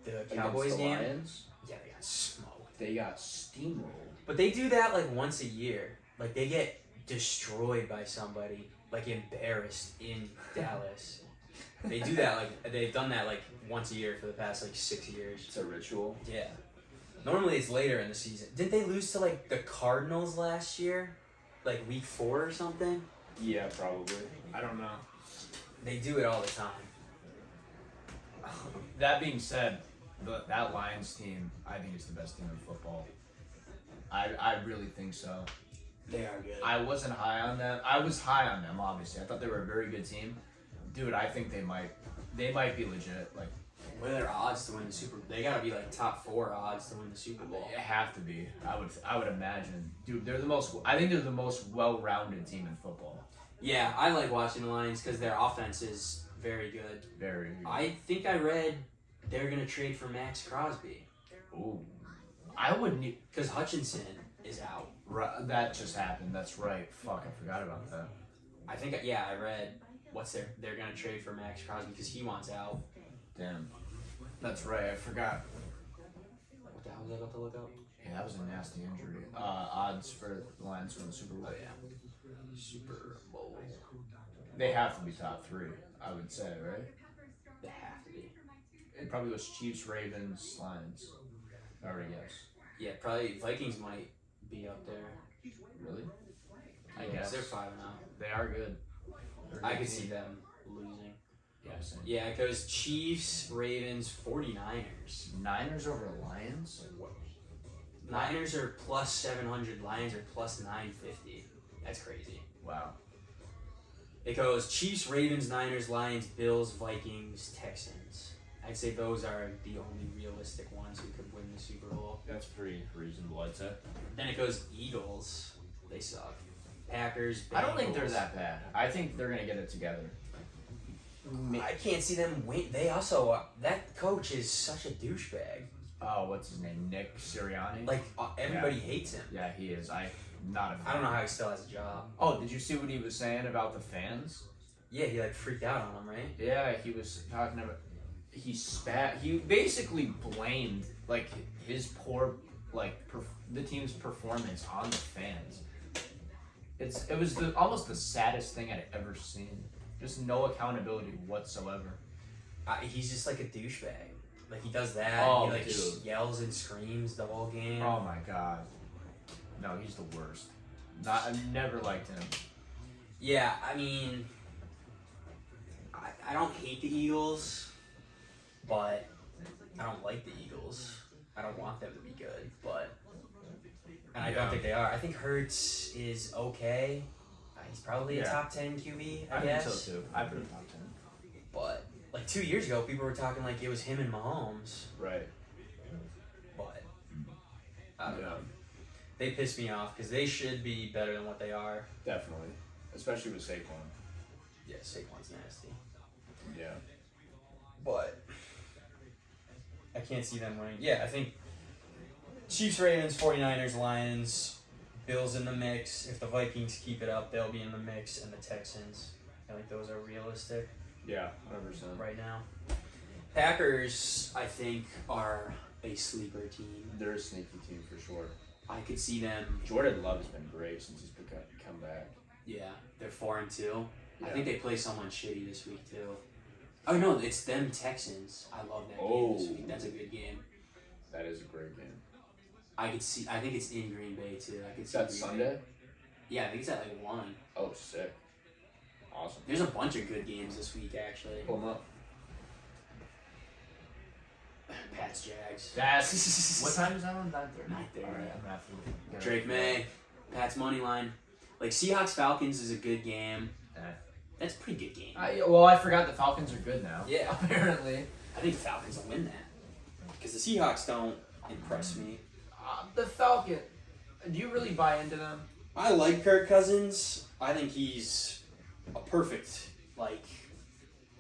A: The
B: Against
A: Cowboys
B: the
A: game?
B: Lions?
A: Yeah, they got smoked.
B: They got steamrolled.
A: But they do that like once a year. Like they get destroyed by somebody, like embarrassed in Dallas. They do that like they've done that like once a year for the past like 6 years.
B: It's a ritual.
A: Yeah. Normally it's later in the season. Didn't they lose to like the Cardinals last year? Like week 4 or something?
B: Yeah, probably. I don't know.
A: They do it all the time.
C: That being said, that Lions team, I think is the best team in football. I really think so.
A: They are good.
C: I wasn't high on them. I was high on them, obviously. I thought they were a very good team. Dude, I think they might be legit. Like,
A: What are their odds to win the Super Bowl? They gotta be like top 4 odds to win the Super Bowl.
C: they have to be. I would imagine. Dude, I think they're the most well-rounded team in football.
A: Yeah, I like watching the Lions because their offense is very good.
C: Very.
A: I think I read they're gonna trade for Max Crosby
C: Ooh. I wouldn't.
A: because Hutchinson is out.
C: That just happened. That's right. Fuck, I forgot about that.
A: I think I read they're gonna trade for Max Crosby because he wants out.
C: Damn. That's right. I forgot.
A: What the hell was I about to look up?
C: Yeah, that was a nasty injury. Odds for the Lions to win the Super Bowl.
A: Oh yeah, Super Bowl.
C: They have to be top 3, I would say, right?
A: They have to be.
C: It probably was Chiefs, Ravens, Lions. I already guess.
A: Yeah, probably Vikings might be up there.
C: Really? I
A: Yeah,
C: guess.
A: they're 5-0.
C: They are good. They're a
A: I
C: good
A: could
C: team.
A: see them losing.
C: Yeah, same.
A: Yeah, because Chiefs, Ravens, 49ers.
C: Niners over Lions?
A: Niners are plus 700. Lions are plus 950. That's crazy.
C: Wow.
A: It goes Chiefs, Ravens, Niners, Lions, Bills, Vikings, Texans. I'd say those are the only realistic ones who could win the Super Bowl.
C: That's pretty reasonable, I'd say.
A: Then it goes Eagles. They suck. Packers, Bengals.
C: I don't think they're that bad. I think they're gonna get it together.
A: I can't see them win. They also that coach is such a douchebag.
C: Oh, what's his name? Nick Sirianni.
A: Like everybody hates him.
C: Yeah, he is. Not a fan.
A: I don't know how he still has a job.
C: Oh, did you see what he was saying about the fans?
A: Yeah, he like freaked out on them, right?
C: Yeah, he was talking about. He spat. He basically blamed like his poor the team's performance on the fans. It was almost the saddest thing I'd ever seen. Just no accountability whatsoever.
A: He's just like a douchebag. Like he does that.
C: Oh,
A: and he like
C: dude.
A: yells and screams the whole game.
C: Oh my god. No, he's the worst. I've never liked him.
A: Yeah, I mean, I don't hate the Eagles, but I don't like the Eagles. I don't want them to be good, and I don't think they are. I think Hurts is okay. He's probably a top 10 QB, I guess.
C: think so too. I put him top 10.
A: But like 2 years ago, people were talking like it was him and Mahomes.
C: Right.
A: But I don't know. They piss me off because they should be better than what they are.
B: Definitely. Especially with Saquon.
A: Yeah, Saquon's nasty.
B: Yeah.
A: But I can't see them winning. Yeah, I think Chiefs, Ravens, 49ers, Lions, Bills in the mix. If the Vikings keep it up, they'll be in the mix, and the Texans. I think those are realistic
B: Yeah, 100%.
A: right now. Packers, I think, are a sleeper team.
B: They're a sneaky team for sure.
A: I could see them.
B: Jordan Love has been great since he's come back.
A: Yeah, they're 4-2.
B: Yeah.
A: I think they play someone shitty this week too. Oh no, it's them Texans. I love that game this week. That's a good game.
B: That is a great game.
A: I think it's in Green Bay too. I could
B: Is
A: see
B: that
A: Green
B: Sunday?
A: Bay. Yeah, I think it's at like 1.
B: Oh, sick. Awesome.
A: There's a bunch of good games this week actually.
B: Pull them up.
A: Pats, Jags.
C: That's what time is that on? 9:30.
A: 9:30.
C: All right, I'm gonna have to.
A: Drake May. Pats money line. Like Seahawks Falcons is a good game. That's a pretty good game.
C: I forgot the Falcons are good now.
A: Yeah.
C: Apparently.
A: I think the Falcons will win that. Because the Seahawks don't impress me.
C: The Falcon. Do you really buy into them?
A: I like Kirk Cousins. I think he's a perfect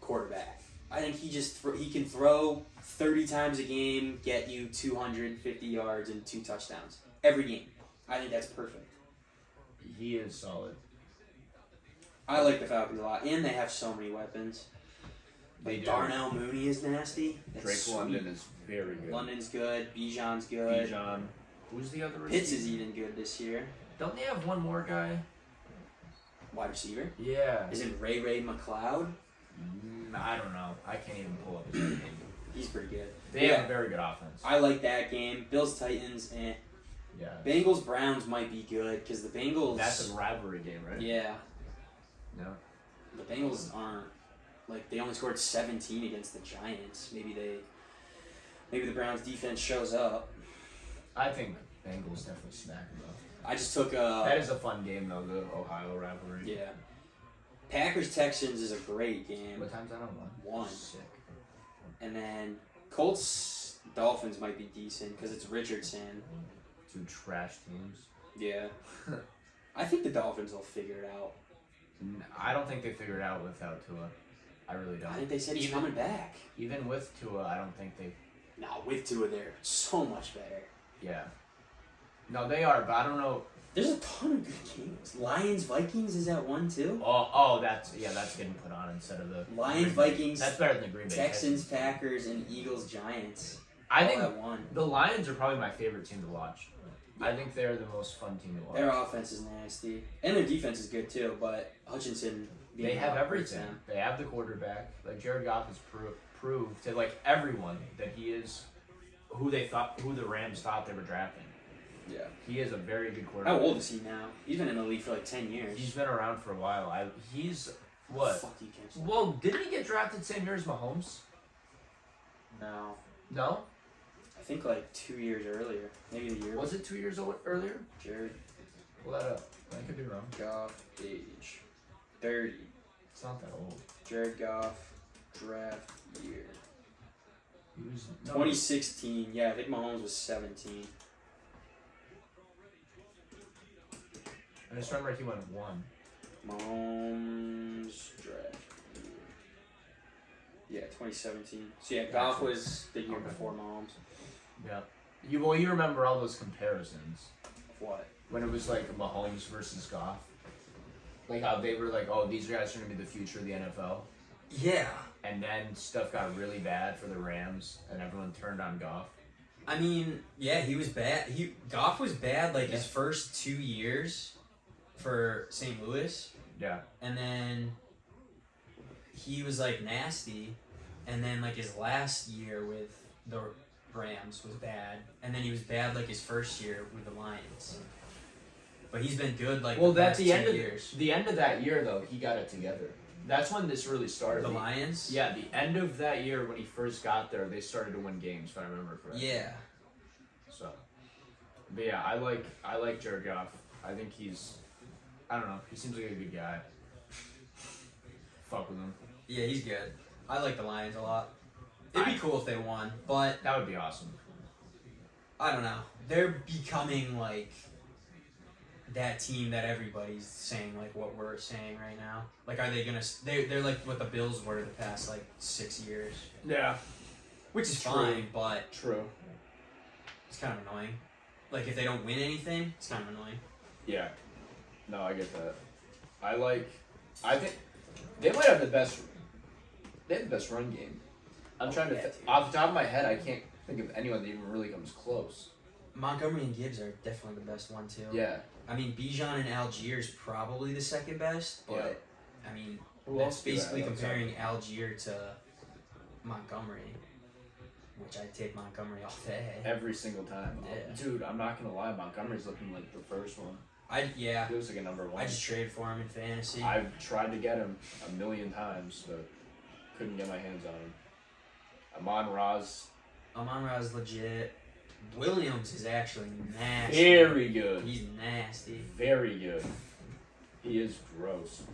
A: quarterback. I think he can throw 30 times a game, get you 250 yards and 2 touchdowns every game. I think that's perfect.
C: He is solid.
A: I like the Falcons a lot, and they have so many weapons.
C: They do.
A: Darnell Mooney is nasty. That's
B: Drake
A: sweet.
B: London is very good.
A: London's good. Bijan's good.
B: Bijan.
C: Who's the other receiver?
A: Pitts is even good this year.
C: Don't they have one more guy?
A: Wide receiver.
C: Yeah.
A: Is it Ray McLeod?
C: I don't know. I can't even pull up his name.
A: He's pretty good.
C: They have a very good offense.
A: I like that game. Bills Titans and
C: Yeah.
A: Bengals Browns might be good because the Bengals.
C: That's a rivalry game, right?
A: Yeah.
C: No.
A: The Bengals aren't they only scored 17 against the Giants. Maybe the Browns defense shows up.
C: I think Bengals definitely smack them up.
A: I just took
C: That is a fun game though, the Ohio rivalry.
A: Yeah. Packers Texans is a great game.
C: What time's that on?
A: 1.
C: Sick.
A: And then Colts Dolphins might be decent because it's Richardson.
C: 2 trash teams.
A: Yeah. I think the Dolphins will figure it out.
C: I don't think they figured it out without Tua. I really don't.
A: I think they said he's coming back.
C: Even with Tua, I don't think they.
A: No, with Tua they're so much better.
C: Yeah. No, they are, but I don't know.
A: There's a ton of good games. Lions Vikings is at 1 too.
C: That's getting put on instead of the
A: Lions Vikings.
C: That's better than the Green Bay
A: Texans Packers and Eagles Giants.
C: I
A: all
C: think
A: at 1.
C: the Lions are probably my favorite team to watch. I think they're the most fun team to watch.
A: Their offense is nasty, and their defense is good too. But Hutchinson,
C: They have everything.
A: Them.
C: They have the quarterback. Like Jared Goff has proved to everyone that he is who the Rams thought they were drafting.
A: Yeah.
C: He is a very good quarterback.
A: How old is he now? He's been in the league for 10 years.
C: He's been around for a while. He's what?
A: Fuck you, Kim.
C: Well, didn't he get drafted same year as Mahomes?
A: No.
C: No.
A: I think 2 years earlier. Maybe a year.
C: Was it 2 years earlier?
A: Jared
C: Pull that up. I could be wrong.
A: Goff age 30.
C: It's not that old.
A: Jared Goff draft year. 2016. Yeah, I think Mahomes was 17.
C: I just remember he went 1.
A: Mahomes draft. Yeah, 2017. So yeah, Goff was the year before Mahomes.
C: Yeah. You remember all those comparisons
A: What?
C: when it was like Mahomes versus Goff, like how they were like, oh, these guys are gonna be the future of the NFL,
A: Yeah.
C: and then stuff got really bad for the Rams, and everyone turned on Goff.
D: I mean, yeah, he was bad. Goff was bad like his first 2 years for St. Louis,
C: Yeah.
D: and then he was like nasty, and then like his last year with the Rams was bad, and then he was bad like his first year with the Lions. But he's been good like
C: Well,
D: the
C: that's
D: past
C: the
D: 2
C: end of
D: years.
C: the end of that year though. He got it together. That's when this really started.
D: The Lions?
C: Yeah, the end of that year when he first got there, they started to win games, if I remember correctly.
D: Yeah.
C: So, but yeah, I like Jared Goff. I think I don't know, he seems like a good guy. Fuck with him.
D: Yeah, he's good. I like the Lions a lot. It'd be cool if they won, but
C: That would be awesome.
D: I don't know. They're becoming like that team that everybody's saying like what we're saying right now. Like, are they gonna? They're like what the Bills were the past like 6 years,
C: Yeah.
D: which is
C: True.
D: fine, but
C: True.
D: it's kind of annoying. Like if they don't win anything, it's kind of annoying.
B: Yeah. No, I get that. I think they might have the best. They have the best run game. I'm trying to.
D: yeah, dude.
B: Off the top of my head, I can't think of anyone that even really comes close.
D: Montgomery and Gibbs are definitely the best one too.
B: Yeah.
D: I mean, Bijan and Algier is probably the second best, but I mean,
B: Who
D: that's
B: else do you have
D: basically
B: outside?
D: comparing Algier to Montgomery, which I take Montgomery all day.
B: Every single time.
D: Yeah.
B: Dude, I'm not gonna lie. Montgomery's looking like the first one. He looks like a number 1.
D: I just traded for him in fantasy.
B: I've tried to get him a million times, but couldn't get my hands on him.
D: Amon-Ra is legit. Williams is actually nasty.
B: Very good.
D: He's nasty.
B: Very good. He is gross.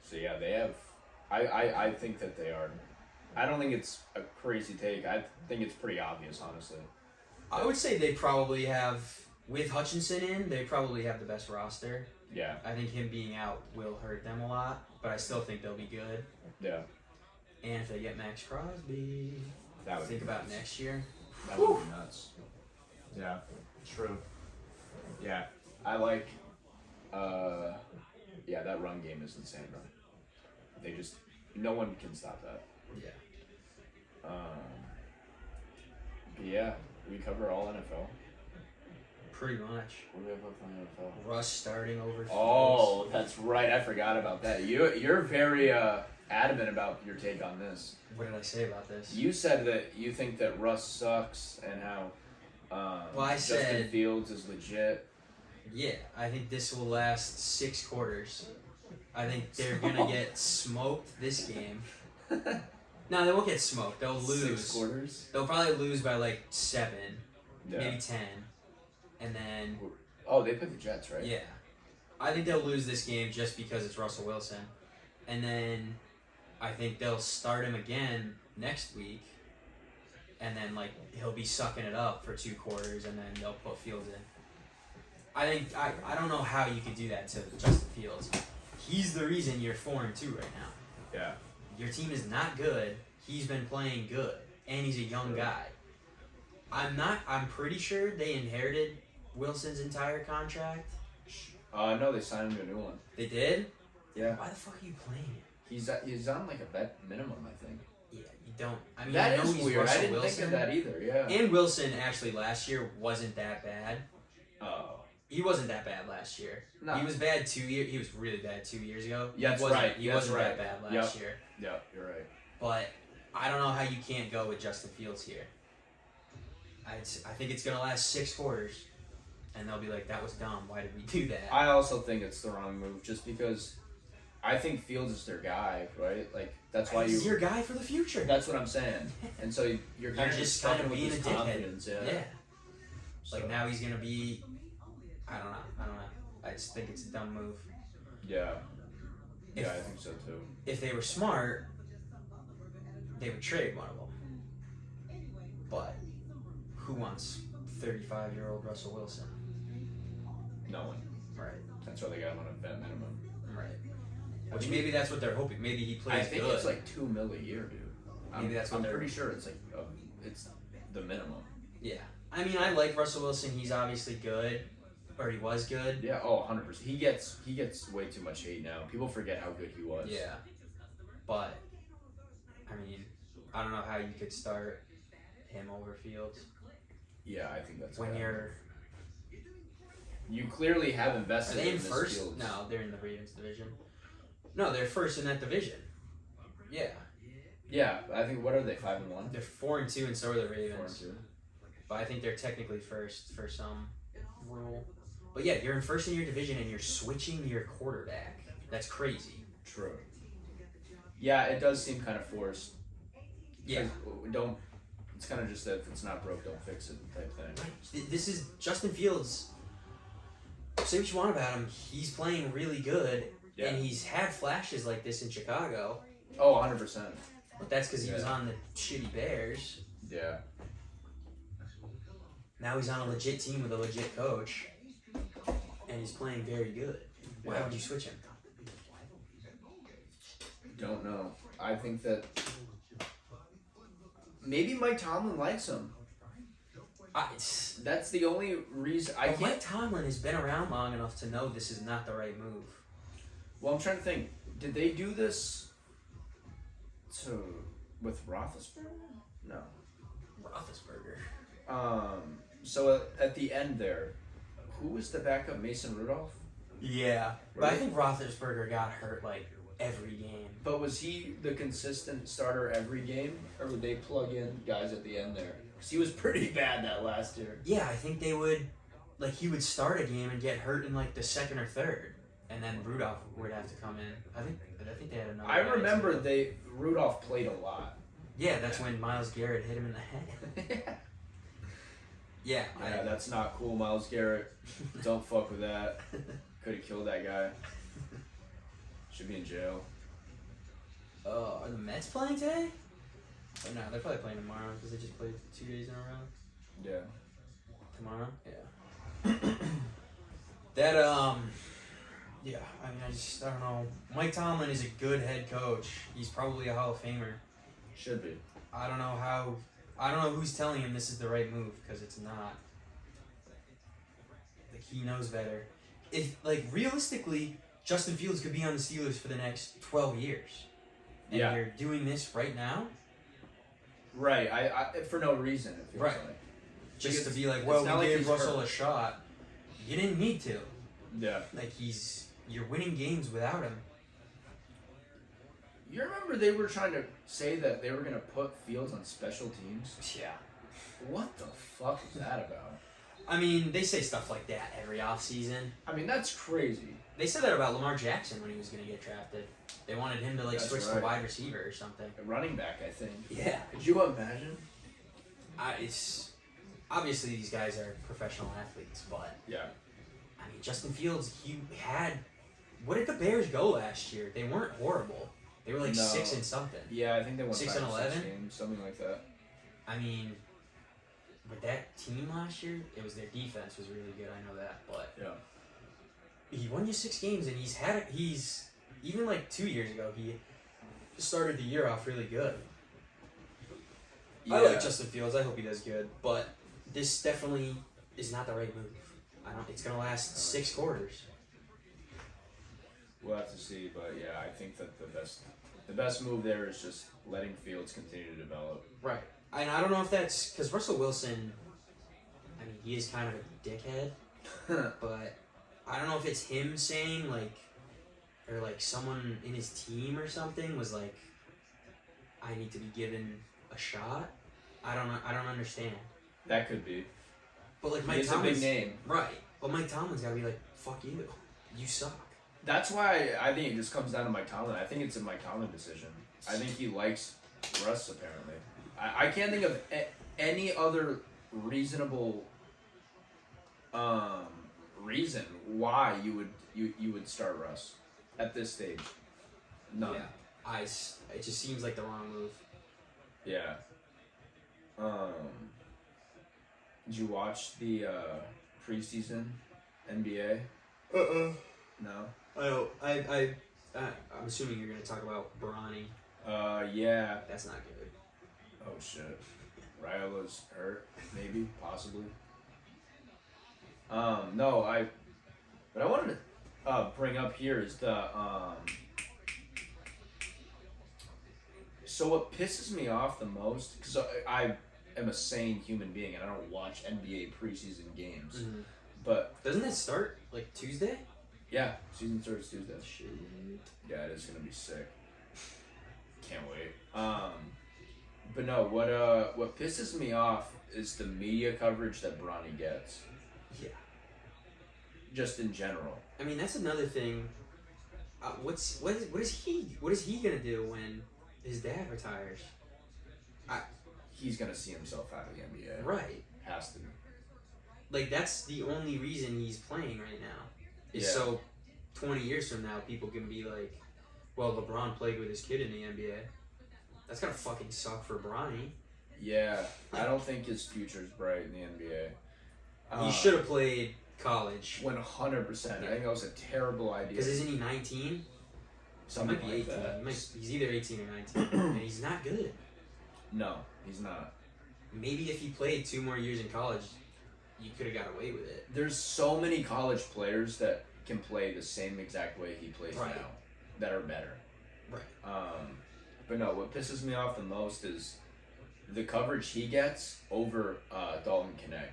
B: So yeah, they have. I think that they are. I don't think it's a crazy take. I think it's pretty obvious, honestly.
D: I would say they probably have, with Hutchinson in, they probably have the best roster.
B: Yeah.
D: I think him being out will hurt them a lot, but I still think they'll be good.
B: Yeah.
D: And if they get Max Crosby,
B: That would
D: think
B: be
D: about
B: nuts.
D: next year.
B: That would be nuts.
C: Yeah. True.
B: Yeah. I like. Yeah, that run game is insane, bro. They just. No one can stop that.
D: Yeah.
B: But yeah, we cover all NFL.
D: Pretty much.
B: What do we have left on NFL?
D: Russ starting over.
B: Oh,
D: Fields.
B: that's right. I forgot about that. You're very adamant about your take on this.
D: What did I say about this?
B: You said that you think that Russ sucks and how
D: Well, I
B: Justin
D: said-
B: Fields is legit.
D: Yeah, I think this will last 6 quarters. I think they're gonna get smoked this game. No, they won't get smoked. They'll lose.
B: 6 quarters.
D: They'll probably lose by like 7,
B: Yeah.
D: maybe 10, and then
B: Oh, they put the Jets, right?
D: yeah, I think they'll lose this game just because it's Russell Wilson, and then I think they'll start him again next week, and then like he'll be sucking it up for 2 quarters, and then they'll put Fields in. I don't know how you could do that to Justin Fields. He's the reason you're 4-2 right now.
B: Yeah.
D: Your team is not good. He's been playing good, and he's a young guy. I'm pretty sure they inherited Wilson's entire contract.
B: No, they signed him to a new one.
D: They did?
B: Yeah.
D: Why the fuck are you playing it?
B: He's on like a vet minimum, I think.
D: Yeah, you don't. I mean,
B: That
D: I know
B: is
D: he's
B: weird.
D: Russell
B: I didn't
D: Wilson.
B: think of that either. Yeah.
D: And Wilson actually last year wasn't that bad.
B: Oh.
D: He wasn't that bad last year.
B: No.
D: He was bad 2 years. He was really bad 2 years ago.
B: Yeah,
D: he
B: that's
D: wasn't,
B: right.
D: He
B: That's
D: wasn't
B: right.
D: that bad last year.
B: Yeah, you're right.
D: But I don't know how you can't go with Justin Fields here. I think it's gonna last 6 quarters, and they'll be like, "That was dumb. Why did we do that?"
B: I also think it's the wrong move, just because I think Fields is their guy, right? Like that's why
D: He's
B: you.
D: your guy for the future.
B: That's what I'm saying. And so you're kind of
D: just
B: stuck
D: kind of
B: with
D: being
B: this
D: a dickhead.
B: confidence, yeah.
D: Like
B: So,
D: now he's gonna be. I don't know. I just think it's a dumb move.
B: Yeah.
D: If-
B: Yeah, I think so too.
D: If they were smart, they would trade one of them. But who wants 35-year-old Russell Wilson?
B: No one.
D: Right.
B: That's why they got him on a vet minimum.
D: Right.
B: I
D: Which
B: think
D: maybe that's what they're hoping. Maybe he plays
B: I think
D: good.
B: it's like $2 million a year, dude.
D: Maybe that's what
B: I'm
D: they're-
B: pretty sure it's like it's the minimum.
D: Yeah. I mean, I like Russell Wilson. He's obviously good, or he was good.
B: Yeah. Oh, 100%. He gets way too much hate now. People forget how good he was.
D: Yeah. But I mean, I don't know how you could start him over Fields
B: Yeah, I think that's
D: when
B: bad. You clearly have
D: Are
B: invested
D: they in
B: this
D: first?
B: Fields.
D: No, they're in the Ravens division. No, they're first in that division. Yeah,
B: Yeah, I think what are they 5-1?
D: they're 4-2, and so are the Ravens.
B: 4-2.
D: But I think they're technically first for some rule. But yeah, you're in first in your division, and you're switching your quarterback. That's crazy.
B: True. Yeah, it does seem kind of forced.
D: Yeah.
B: 'Cause don't. It's kind of just that if it's not broke, don't fix it type thing.
D: This is Justin Fields. Say what you want about him, he's playing really good,
B: Yeah.
D: and he's had flashes like this in Chicago.
B: Oh, 100%.
D: But that's because he was
B: Yeah.
D: on the shitty Bears.
B: Yeah.
D: Now he's on a legit team with a legit coach, and he's playing very good. Why
B: Yeah.
D: would you switch him?
B: Don't know. I think that maybe Mike Tomlin likes him. That's the only reason I
D: But
B: can't.
D: Mike Tomlin has been around long enough to know this is not the right move.
B: Well, I'm trying to think. Did they do this with Roethlisberger? No.
D: Roethlisberger.
B: So at the end there, who was the backup? Mason Rudolph.
D: Yeah. But I think Roethlisberger got hurt like every game.
B: But was he the consistent starter every game, or would they plug in guys at the end there? Because he was pretty bad that last year.
D: Yeah, I think they would, like, he would start a game and get hurt in like the second or third, and then Rudolph would have to come in. I think they had another.
B: I
D: guy
B: remember
D: too.
B: Rudolph played a lot.
D: Yeah, that's when Myles Garrett hit him in the head. Yeah.
B: Yeah, that's not cool, Myles Garrett. Don't fuck with that. Could have killed that guy. Should be in jail.
D: Are the Mets playing today? Oh, no, they're probably playing tomorrow because they just played 2 days in a row.
B: Yeah.
D: Tomorrow? Yeah. That, yeah, I mean, I don't know. Mike Tomlin is a good head coach. He's probably a Hall of Famer.
B: Should be.
D: I don't know who's telling him this is the right move because it's not. Like, he knows better. If, like, realistically, Justin Fields could be on the Steelers for the next 12 years. And
B: Yeah.
D: you're doing this right now?
B: Right. I for no reason, it feels
D: Right.
B: like.
D: Just to
B: Because
D: be like,
B: it's
D: well,
B: not
D: we
B: like
D: gave
B: he's
D: Russell
B: hurt.
D: a shot. You didn't need to.
B: Yeah.
D: Like, you're winning games without him.
B: You remember they were trying to say that they were going to put Fields on special teams?
D: Yeah.
B: What the fuck is that about?
D: I mean, they say stuff like that every offseason.
B: I mean, that's crazy.
D: They said that about Lamar Jackson when he was going to get drafted. They wanted him to, like,
B: That's
D: switch to
B: right.
D: wide receiver or something.
B: A running back, I think.
D: Yeah.
B: Could you imagine?
D: It's obviously these guys are professional athletes, but
B: Yeah.
D: I mean, Justin Fields, he had. What did the Bears go last year? They weren't horrible. They were like
B: No.
D: 6 and something.
B: Yeah, I think they won
D: 6
B: 5
D: and
B: or 6
D: 11?
B: games, something like that.
D: I mean, with that team last year, it was their defense was really good. I know that, but
B: Yeah.
D: he won you 6 games, and he's even like 2 years ago he started the year off really good. I like Justin Fields. I hope he does good, but this definitely is not the right move. It's gonna last 6 quarters.
B: We'll have to see, but yeah, I think that the best move there is just letting Fields continue to develop.
D: Right. And I don't know if that's because Russell Wilson. I mean, he is kind of a dickhead, but I don't know if it's him saying like, or like someone in his team or something was like, I need to be given a shot. I don't know. I don't understand.
B: That could be.
D: But like Mike
B: He's a
D: Tomlin's
B: big name.
D: right? But Mike Tomlin's gotta be like, fuck you, you suck.
B: That's why I think it just comes down to Mike Tomlin. I think it's a Mike Tomlin decision. I think he likes Russ, apparently. I can't think of any other reasonable reason why you would start Russ at this stage. None.
D: Yeah. It just seems like the wrong move.
B: Yeah. Did you watch the preseason NBA? No.
D: I don't. I'm assuming you're gonna talk about Bronny.
B: Yeah.
D: That's not good.
B: Oh shit. Ryola's hurt, maybe, possibly. No, what I wanted to bring up here is the so what pisses me off the most, because I am a sane human being and I don't watch NBA preseason games, but
D: Doesn't it start like Tuesday?
B: yeah, season starts Tuesday.
D: Shit.
B: Yeah, it is gonna be sick. Can't wait. But no, what pisses me off is the media coverage that Bronny gets.
D: Yeah.
B: Just in general.
D: I mean, that's another thing. What is he gonna do when his dad retires?
B: He's gonna see himself out of the NBA.
D: Right.
B: Has to.
D: Like, that's the only reason he's playing right now. Is
B: Yeah.
D: so 20 years from now, people can be like, well, LeBron played with his kid in the NBA. That's gonna fucking suck for Bronny.
B: Yeah, I don't think his future's bright in the NBA.
D: He should have played college.
B: 100%. I think that was a terrible idea.
D: Because isn't he 19?
B: Something
D: He might
B: like
D: be 18.
B: that.
D: He's either 18 or 19. And he's not good.
B: No, he's not.
D: Maybe if he played 2 more years in college, you could have got away with it.
B: There's so many college players that can play the same exact way he plays
D: Right.
B: now that are better.
D: Right.
B: But no, what pisses me off the most is the coverage he gets over Dalton Connect.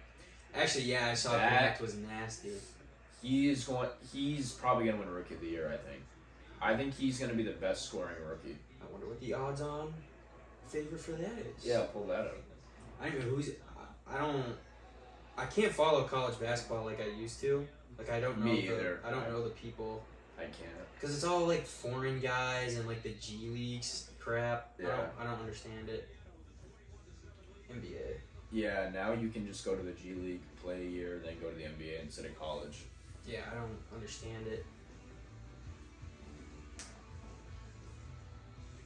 D: Actually, yeah, I saw
B: That-
D: Connect was nasty.
B: He's probably gonna win Rookie of the Year. I think he's gonna be the best scoring rookie.
D: I wonder what the odds-on favor for that is.
B: Yeah, pull that up.
D: I don't know who's. I can't follow college basketball like I used to. Like I don't know.
B: Me either.
D: I don't know the people.
B: I can't.
D: Because it's all like foreign guys and like the G Leagues crap.
B: Yeah.
D: I don't understand it. NBA.
B: Yeah, now you can just go to the G League, play a year, then go to the NBA instead of college.
D: Yeah, I don't understand it.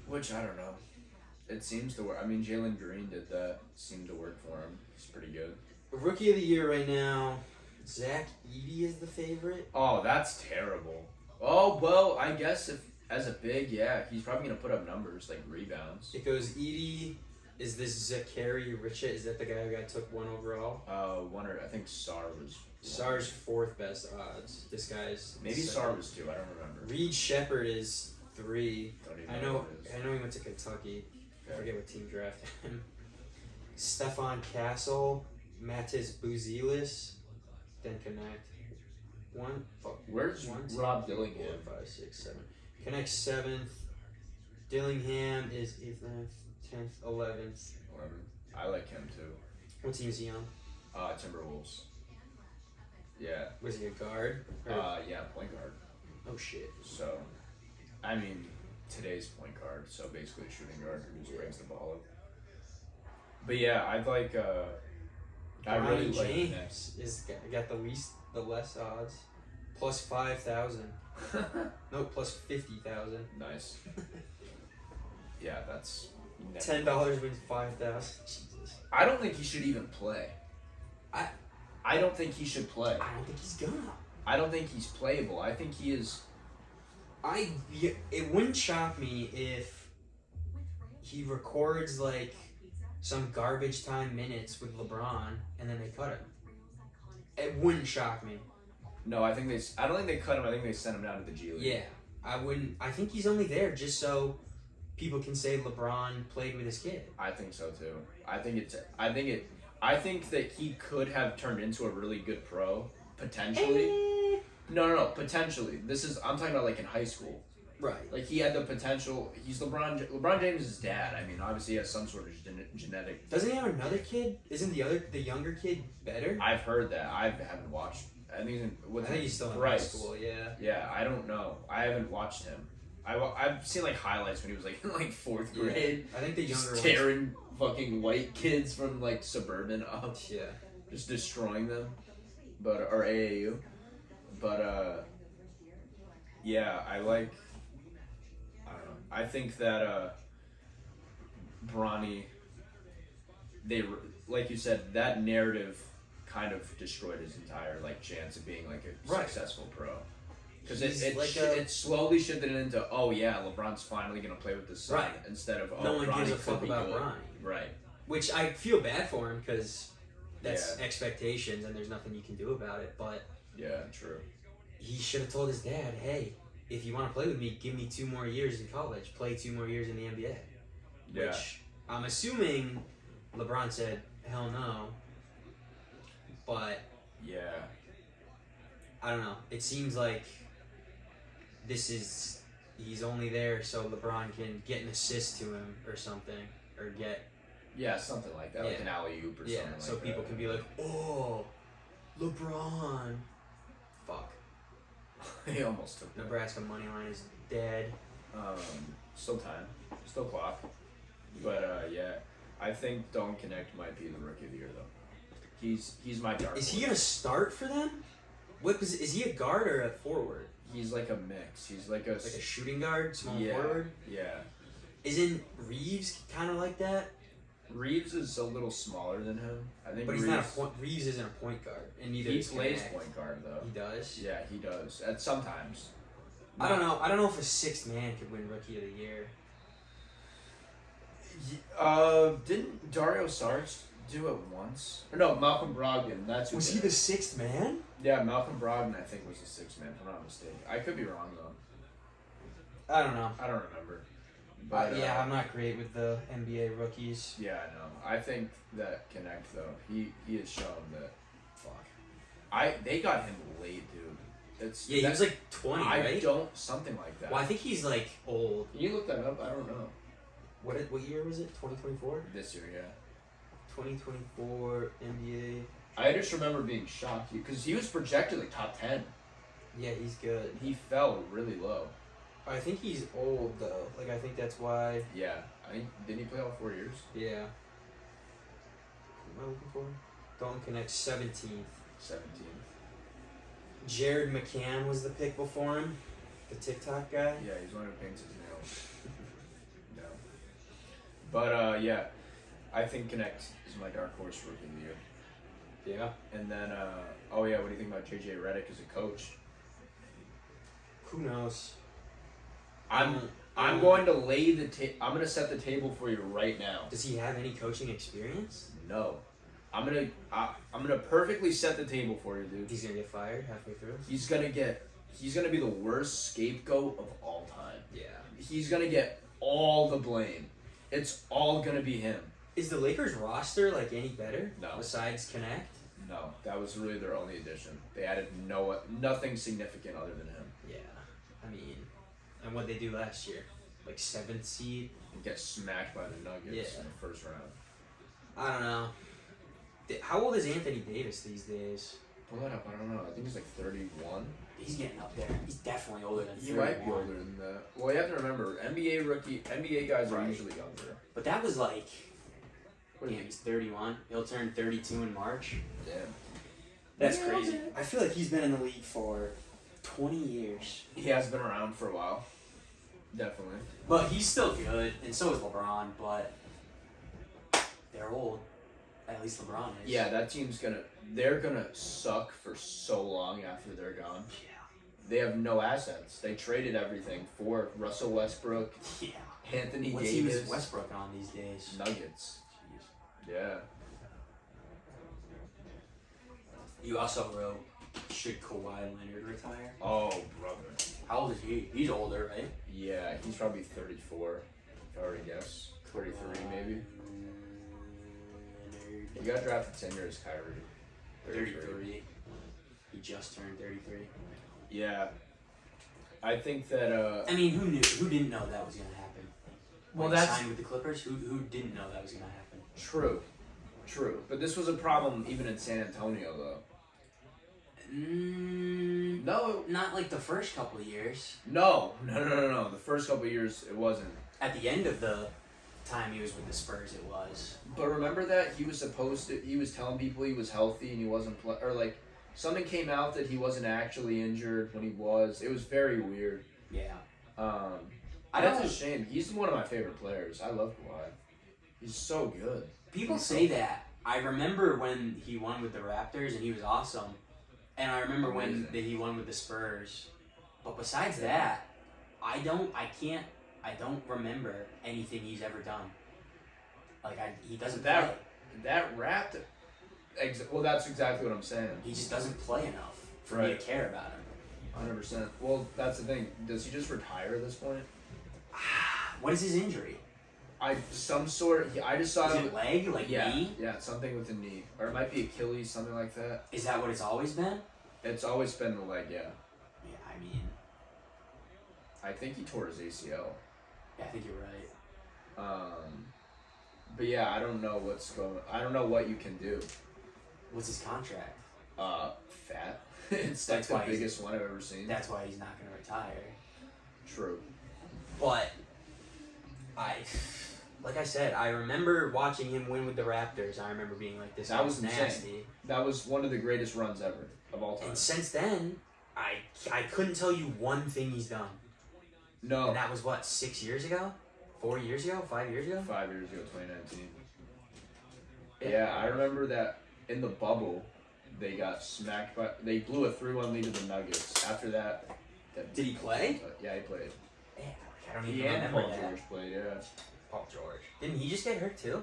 B: Which I don't know. It seems to work. I mean, Jalen Green did that. Seemed to work for him. He's pretty good.
D: Rookie of the Year right now, Zach Edey is the favorite.
B: Oh, that's terrible. Oh, well, I guess if as a big, yeah, he's probably going to put up numbers like rebounds.
D: It goes Edey. Is this Zachary Richett? Is that the guy who got took 1 overall?
B: I think Sarr was.
D: Sarr's 4th best odds. This guy's
B: Maybe
D: second.
B: Sarr was 2. I don't remember.
D: Reed Shepard is 3.
B: Don't even
D: I
B: know
D: know.
B: who it is.
D: I know he went to Kentucky. I
B: Okay.
D: forget what team drafted him. Stefan Castle, Matis Buzelis, then Connect.
B: Where's
D: One, two,
B: Rob
D: 3,
B: Dillingham?
D: 4, 5, 6, 7. Connect 7th. Dillingham is 8th, 9th, 10th, 11th.
B: 11. I like him too.
D: What team is he on?
B: Timberwolves. Yeah.
D: Was he a guard? Or-
B: Yeah, point guard.
D: oh shit.
B: So, I mean, today's point guard. So basically, a shooting guard who just brings the ball up. But yeah, I like. I really
D: Ronnie
B: like the Knicks.
D: James is got the less odds, plus 5,000. No, plus 50,000.
B: Nice. Yeah, that's.
D: $10 wins 5,000. Jesus.
B: I don't think he should even play. I don't think he should play.
D: I don't think he's gonna.
B: I don't think he's playable. I think he is.
D: It wouldn't shock me if he records like some garbage time minutes with LeBron and then they cut him. It wouldn't shock me.
B: No, I don't think they cut him. I think they sent him down to the G League.
D: Yeah, I wouldn't. I think he's only there just so people can say LeBron played with his kid.
B: I think so too. I think that he could have turned into a really good pro potentially. No, potentially. I'm talking about like in high school.
D: Right.
B: Like he had the potential. He's LeBron James' is dad. I mean, obviously he has some sort of genetic.
D: Doesn't he have another kid? Isn't the younger kid better?
B: I've heard that. I haven't watched. I think
D: he's still in high
B: Bryce.
D: school. Yeah.
B: Yeah, I don't know. I haven't watched him. I've seen like highlights when he was like in like 4th grade.
D: I think the younger
B: Just
D: ones.
B: tearing fucking white kids from like suburban up,
D: Yeah.
B: just destroying them. Or AAU. But yeah, I don't know. I think that Bronny like you said, that narrative kind of destroyed his entire like chance of being like a
D: Right.
B: successful pro. Because
D: He's
B: it
D: like
B: it slowly shifted it into, oh yeah, LeBron's finally gonna play with his son,
D: Right.
B: instead of, oh,
D: No one gives
B: Bronny
D: a
B: could
D: fuck
B: be
D: about
B: good.
D: Bronny.
B: Right.
D: Which I feel bad for him because that's
B: Yeah.
D: expectations and there's nothing you can do about it. But
B: Yeah, true.
D: he should have told his dad, hey, if you want to play with me, give me 2 more years in college. Play 2 more years in the NBA.
B: Yeah.
D: Which I'm assuming LeBron said, hell no. But
B: Yeah.
D: I don't know. It seems like he's only there so LeBron can get an assist to him or something. Or get,
B: Yeah, something like that, like
D: Yeah.
B: an alley oop or
D: yeah,
B: something.
D: so
B: like
D: people
B: that.
D: can be like, oh, LeBron. Fuck.
B: He almost took that.
D: Nebraska money line is dead.
B: Still time, still clock. But yeah, I think Don't Connect might be the rookie of the year though. He's my dark
D: Is he
B: horse.
D: gonna start for them? What is he a guard or a forward?
B: He's like a mix. He's like a
D: Like a shooting guard, small
B: yeah,
D: forward?
B: Yeah.
D: Isn't Reeves kind of like that?
B: Reeves is a little smaller than him. I think.
D: But he's
B: Reeves,
D: not a point. Reeves isn't a point guard, and neither
B: He
D: is
B: plays
D: Connect.
B: point guard though.
D: He does.
B: Yeah, he does. At sometimes.
D: I don't know. I don't know if a 6th man could win Rookie of the Year.
B: Didn't Dario Saric do it once? Or no, Malcolm Brogdon. That's who.
D: Was
B: did
D: he
B: it.
D: the 6th man?
B: Yeah, Malcolm Brogdon, I think, was the 6th man, if I'm not mistaken. I could be wrong, though.
D: I don't know.
B: I don't remember. But,
D: Yeah, I'm not great with the NBA rookies.
B: Yeah, I know. I think that Connect, though, he has shown that, fuck. They got him late, dude.
D: Yeah, he was like 20, right?
B: Something like that.
D: Well, I think he's like old.
B: Can you look that up? I don't know.
D: What year was it? 2024?
B: This year, yeah.
D: 2024 NBA.
B: I just remember being shocked, because he was projected like top 10.
D: Yeah, he's good.
B: He fell really low.
D: I think he's old though. Like I think that's why.
B: Yeah. Didn't he play all 4 years?
D: Yeah. What am I looking for? Dalton Connect 17th.
B: 17.
D: Jared McCann was the pick before him, the TikTok guy.
B: Yeah, he's one who paints his nails. No. But yeah, I think Connect is my dark horse rookie of the year.
D: Yeah.
B: And then oh yeah, what do you think about JJ Redick as a coach?
D: Who knows?
B: I'm going to lay I'm going to set the table for you right now.
D: Does he have any coaching experience?
B: No. I'm going to perfectly set the table for you, dude.
D: He's gonna get fired halfway through.
B: He's going to be the worst scapegoat of all time.
D: Yeah.
B: He's going to get all the blame. It's all going to be him.
D: Is the Lakers roster like any better?
B: No.
D: Besides Connect?
B: No, that was really their only addition. They added nothing significant other than him.
D: Yeah. I mean, and what they do last year? Like 7th seed?
B: And get smacked by the Nuggets
D: Yeah.
B: in the first round.
D: I don't know. How old is Anthony Davis these days?
B: Pull that up. I don't know. I think he's like 31.
A: He's getting up there. He's definitely older than 31.
B: He might be older than that. Well, you have to remember, NBA guys are
A: Right.
B: usually younger.
A: But that was like,
B: What do
A: damn,
B: you
A: he's 31. He'll turn 32 in March.
B: Yeah.
A: That's
D: Yeah,
A: crazy.
D: okay.
A: I feel like he's been in the league for 20 years.
B: He has been around for a while. Definitely.
A: But he's still good, and so is LeBron, but they're old. At least LeBron is.
B: Yeah, that team's they're gonna suck for so long after they're gone.
A: Yeah.
B: They have no assets. They traded everything for Russell Westbrook,
A: Yeah.
B: Anthony
A: What team
B: Davis,
A: is Westbrook on these days?
B: Nuggets.
A: Jeez.
B: Yeah.
A: You also wrote, should Kawhi Leonard retire?
B: Oh, brother.
A: How old is he? He's older, right?
B: Yeah, he's probably 34. If I were to guess. 33 maybe. He got drafted 10 years, Kyrie.
A: 33. He just turned 33.
B: Yeah. I think that
A: I mean, who knew? Who didn't know that was gonna happen?
B: Well,
A: Like,
B: that's-
A: signed with the Clippers. Who didn't know that was gonna happen?
B: true. But this was a problem even in San Antonio though. No.
A: Not like the first couple of years.
B: No. The first couple of years it wasn't.
A: At the end of the time he was with the Spurs, it was.
B: But remember that he was telling people he was healthy and he wasn't or like something came out that he wasn't actually injured when he was. It was very weird.
A: Yeah.
B: That's a shame. He's one of my favorite players. I love Kawhi. He's so good.
A: People say that. I remember when he won with the Raptors and he was awesome, and I remember when he won with the Spurs. But besides that, I don't remember anything he's ever done. Like he doesn't play.
B: That Raptor. Well, that's exactly what I'm saying.
A: He just doesn't play enough for me to care about him.
B: 100%. Well, that's the thing. Does he just retire at this point?
A: What is his injury?
B: I just saw
A: Is it leg, like knee?
B: Yeah, something with the knee, or it might be Achilles, something like that.
A: Is that what it's always been?
B: It's always been the leg, yeah.
A: Yeah, I mean,
B: I think he tore his ACL.
A: yeah, I think you're right.
B: But yeah, I don't know what you can do.
A: What's his contract?
B: Fat. It's like the biggest one I've ever seen.
A: That's why he's not going to retire.
B: True.
A: But like I said, I remember watching him win with the Raptors. I remember being like, this
B: That was
A: nasty.
B: insane. That was one of the greatest runs ever of all time.
A: And since then, I couldn't tell you one thing he's done.
B: No.
A: And that was what, 6 years ago? 4 years ago? 5 years ago?
B: 5 years ago, 2019. Yeah, I remember that in the bubble, they got smacked by. They blew a 3-1 lead to the Nuggets. After that.
A: Did he play?
B: Yeah, he played.
A: Yeah, I don't even
B: He and
A: remember
B: Paul
A: that.
B: George played, yeah.
A: Paul George. Didn't he just get hurt too?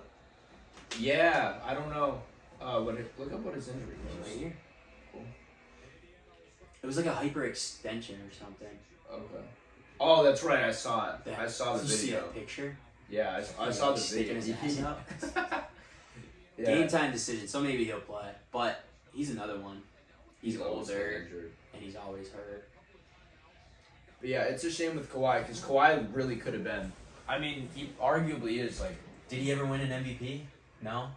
B: Yeah, I don't know. Look up what his injury was.
A: Right here. Cool. It was like a hyperextension or something.
B: Okay. Oh, that's right. I saw it. I saw the
A: Did you see
B: video.
A: that picture?
B: Yeah, I saw the
A: sticking
B: video.
A: his ass up.
B: Yeah.
A: Game time decision, so maybe he'll play. But he's another one. He's
B: always
A: older,
B: injured.
A: and he's always hurt.
B: But yeah, it's a shame with Kawhi because Kawhi really could have been.
C: I mean, he arguably is like.
A: Did he ever win an MVP? No.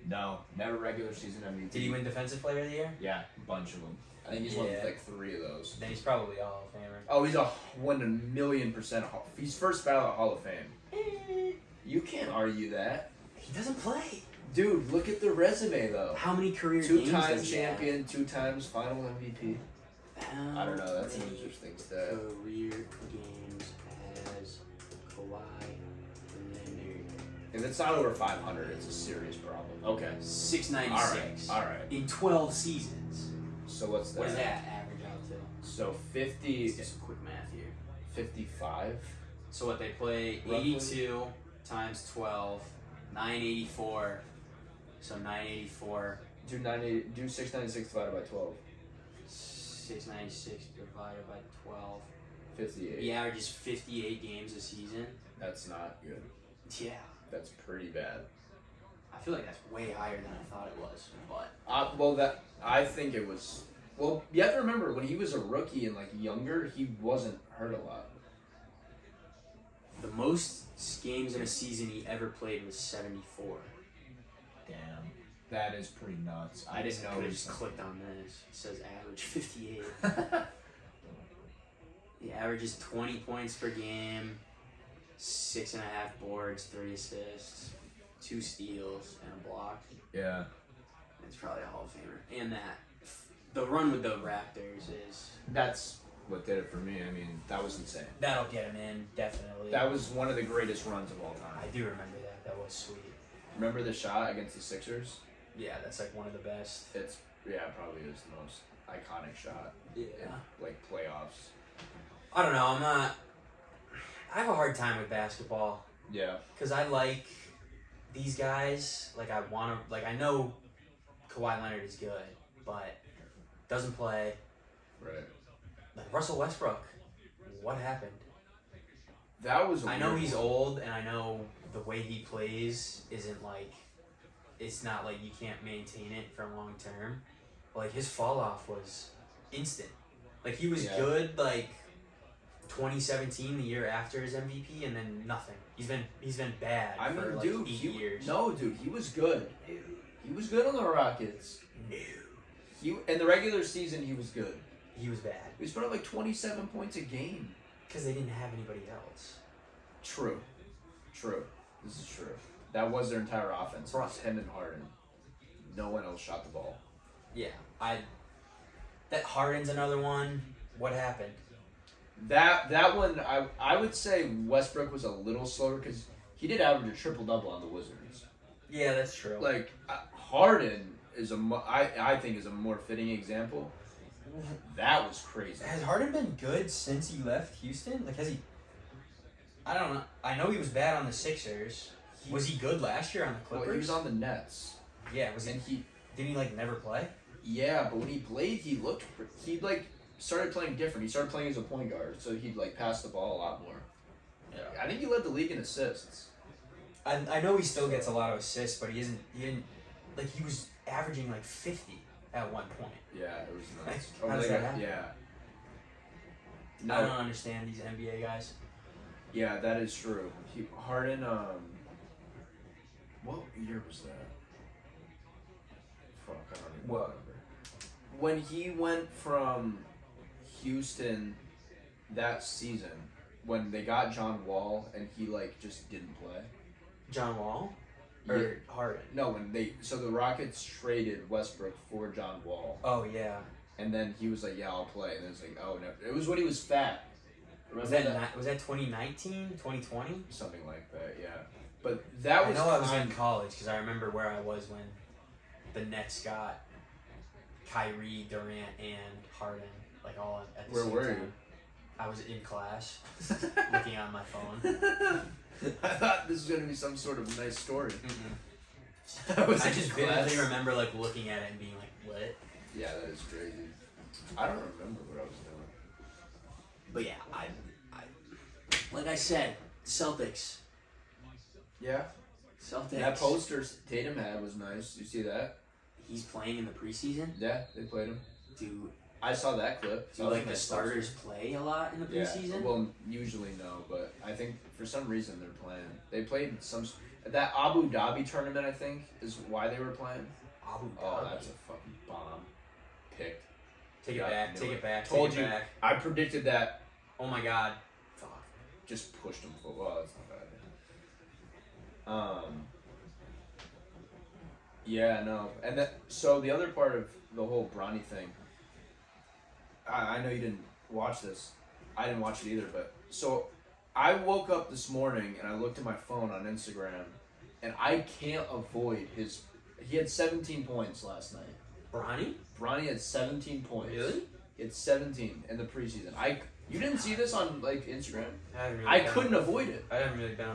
C: No, never regular season MVP.
A: Did he win Defensive Player of the Year?
C: Yeah, a bunch of them.
B: I think he's won
A: Yeah.
B: like 3 of those.
A: Then he's probably a Hall of Famer.
B: Oh, he's a 1,000,000% He's first ballot Hall of Fame. You can't argue that,
A: He doesn't play.
B: dude. Look at the resume though.
A: How many career games
B: 2
A: does
B: times
A: he have?
B: champion, 2 times final MVP. I don't know. That's an
A: many
B: interesting stat.
A: Career games as Kawhi Leonard.
B: If it's not over 500, it's a serious problem. Okay.
A: 696.
B: All right.
A: In 12 seasons.
B: So what's that?
A: What does that average out to?
B: So 50,
A: Let's do some quick math here.
B: 55.
A: So what they play,
B: Roughly.
A: 82 times 12, 984. So 984,
B: Do 696 divided by 12.
A: 696 divided by 12.
B: 58.
A: He averages 58 games a season.
B: That's not good.
A: Yeah.
B: That's pretty bad.
A: I feel like that's way higher than I thought it was. But
B: I think it was. Well, you have to remember when he was a rookie and like younger, he wasn't hurt a lot.
A: the most games in a season he ever played was 74.
C: Damn, that is pretty nuts. I didn't know.
A: Could
C: it
A: have
C: was
A: just clicked on this. It says average 58.
C: something-
A: He averages 20 points per game, 6.5 boards, 3 assists, 2 steals, and a block.
C: Yeah.
A: It's probably a Hall of Famer. And the run with the Raptors is
B: That's what did it for me. I mean, that was insane.
A: that'll get him in definitely.
B: That was one of the greatest runs of all
A: I
B: time.
A: do remember that. That was sweet.
B: Remember the shot against the Sixers?
A: Yeah, that's like one of the best.
B: It probably is the most iconic shot
A: Yeah.
B: in like playoffs.
A: I don't know. I have a hard time with basketball
B: Yeah.
A: because I like these guys. Like I know Kawhi Leonard is good, but doesn't play.
B: Right.
A: Like Russell Westbrook, what happened?
B: That was.
A: I know he's old, and I know the way he plays isn't like, it's not like you can't maintain it for long term. But like his fall off was instant. Like he was good like 2017, the year after his MVP, and then nothing. He's been bad for like 8 years.
B: No, dude, he was good. He was good on the Rockets.
A: No.
B: In the regular season, he was good.
A: He was bad
B: He was putting up like 27 points a game.
A: because they didn't have anybody else.
B: True. This is true. That was their entire offense. It was
A: Right.
B: him and Harden. No one else shot the ball.
A: Yeah, that Harden's another one. What happened?
B: That one, I would say Westbrook was a little slower because he did average a triple-double on the Wizards.
D: Yeah, that's true.
B: Like, Harden is I think is a more fitting example. That was crazy.
D: Has Harden been good since he left Houston? Like, has he? I don't know. I know he was bad on the Sixers. Was he good last year on the Clippers?
B: Well, he was on the Nets.
D: Yeah, was he?
B: And
D: Did he like never play?
B: yeah, but when he played, he like started playing different. He started playing as a point guard, so he'd like pass the ball a lot more.
D: Yeah.
B: I think he led the league in assists.
D: I know he still gets a lot of assists, but he didn't like he was averaging like 50 at one point.
B: Yeah, it was nuts.
D: How does that happen?
B: Yeah.
D: I don't understand these NBA guys.
B: Yeah, that is true. Harden, what year was that? Fuck, I don't even remember. When he went from Houston that season, when they got John Wall and he like just didn't play.
D: John Wall? Or
B: Yeah.
D: Harden?
B: No, so the Rockets traded Westbrook for John Wall.
D: Oh yeah.
B: And then he was like, yeah, I'll play. And then it's like, oh no. It was when he was fat.
D: Was
B: Remember
D: that 2019, 2020?
B: Something like that, yeah. But that was
D: I was in college because I remember where I was when the Nets got Kyrie, Durant, and Harden like all at the
B: Where
D: same
B: were
D: time.
B: you?
D: I was in class, looking on my phone.
B: I thought this was gonna be some sort of nice story.
D: Mm-mm.
B: I
D: I just vividly remember like looking at it and being like, "What?"
B: Yeah, that is crazy. I don't remember what I was doing.
A: But yeah, I like I said, Celtics.
B: Yeah.
A: Celtics.
B: That poster Tatum had was nice. You see that?
A: He's playing in the preseason.
B: Yeah, they played him.
A: Do
B: I saw that clip.
A: do like the starters play a lot in the preseason?
B: Yeah. Well, usually no, but I think for some reason they're playing. They played that Abu Dhabi tournament. I think is why they were playing.
D: Abu
B: Oh,
D: Dhabi.
B: that's a fucking bomb pick.
D: Take it
B: Yeah,
D: back.
B: I knew
D: Take
B: it.
D: it back.
B: Told
D: take
B: you.
D: it back.
B: I predicted that.
D: Oh my God.
B: Fuck. Just pushed him for. Well, that's not bad. Yeah, no, and that. So the other part of the whole Bronny thing. I know you didn't watch this. I didn't watch it either, but so I woke up this morning and I looked at my phone on Instagram, and I can't avoid his. He had 17 points last night.
D: Bronny?
B: Bronny had 17 points.
D: Really?
B: He had 17 in the preseason. You didn't see this on like Instagram?
D: I haven't really
B: I
D: been
B: couldn't avoid it.
D: I haven't really been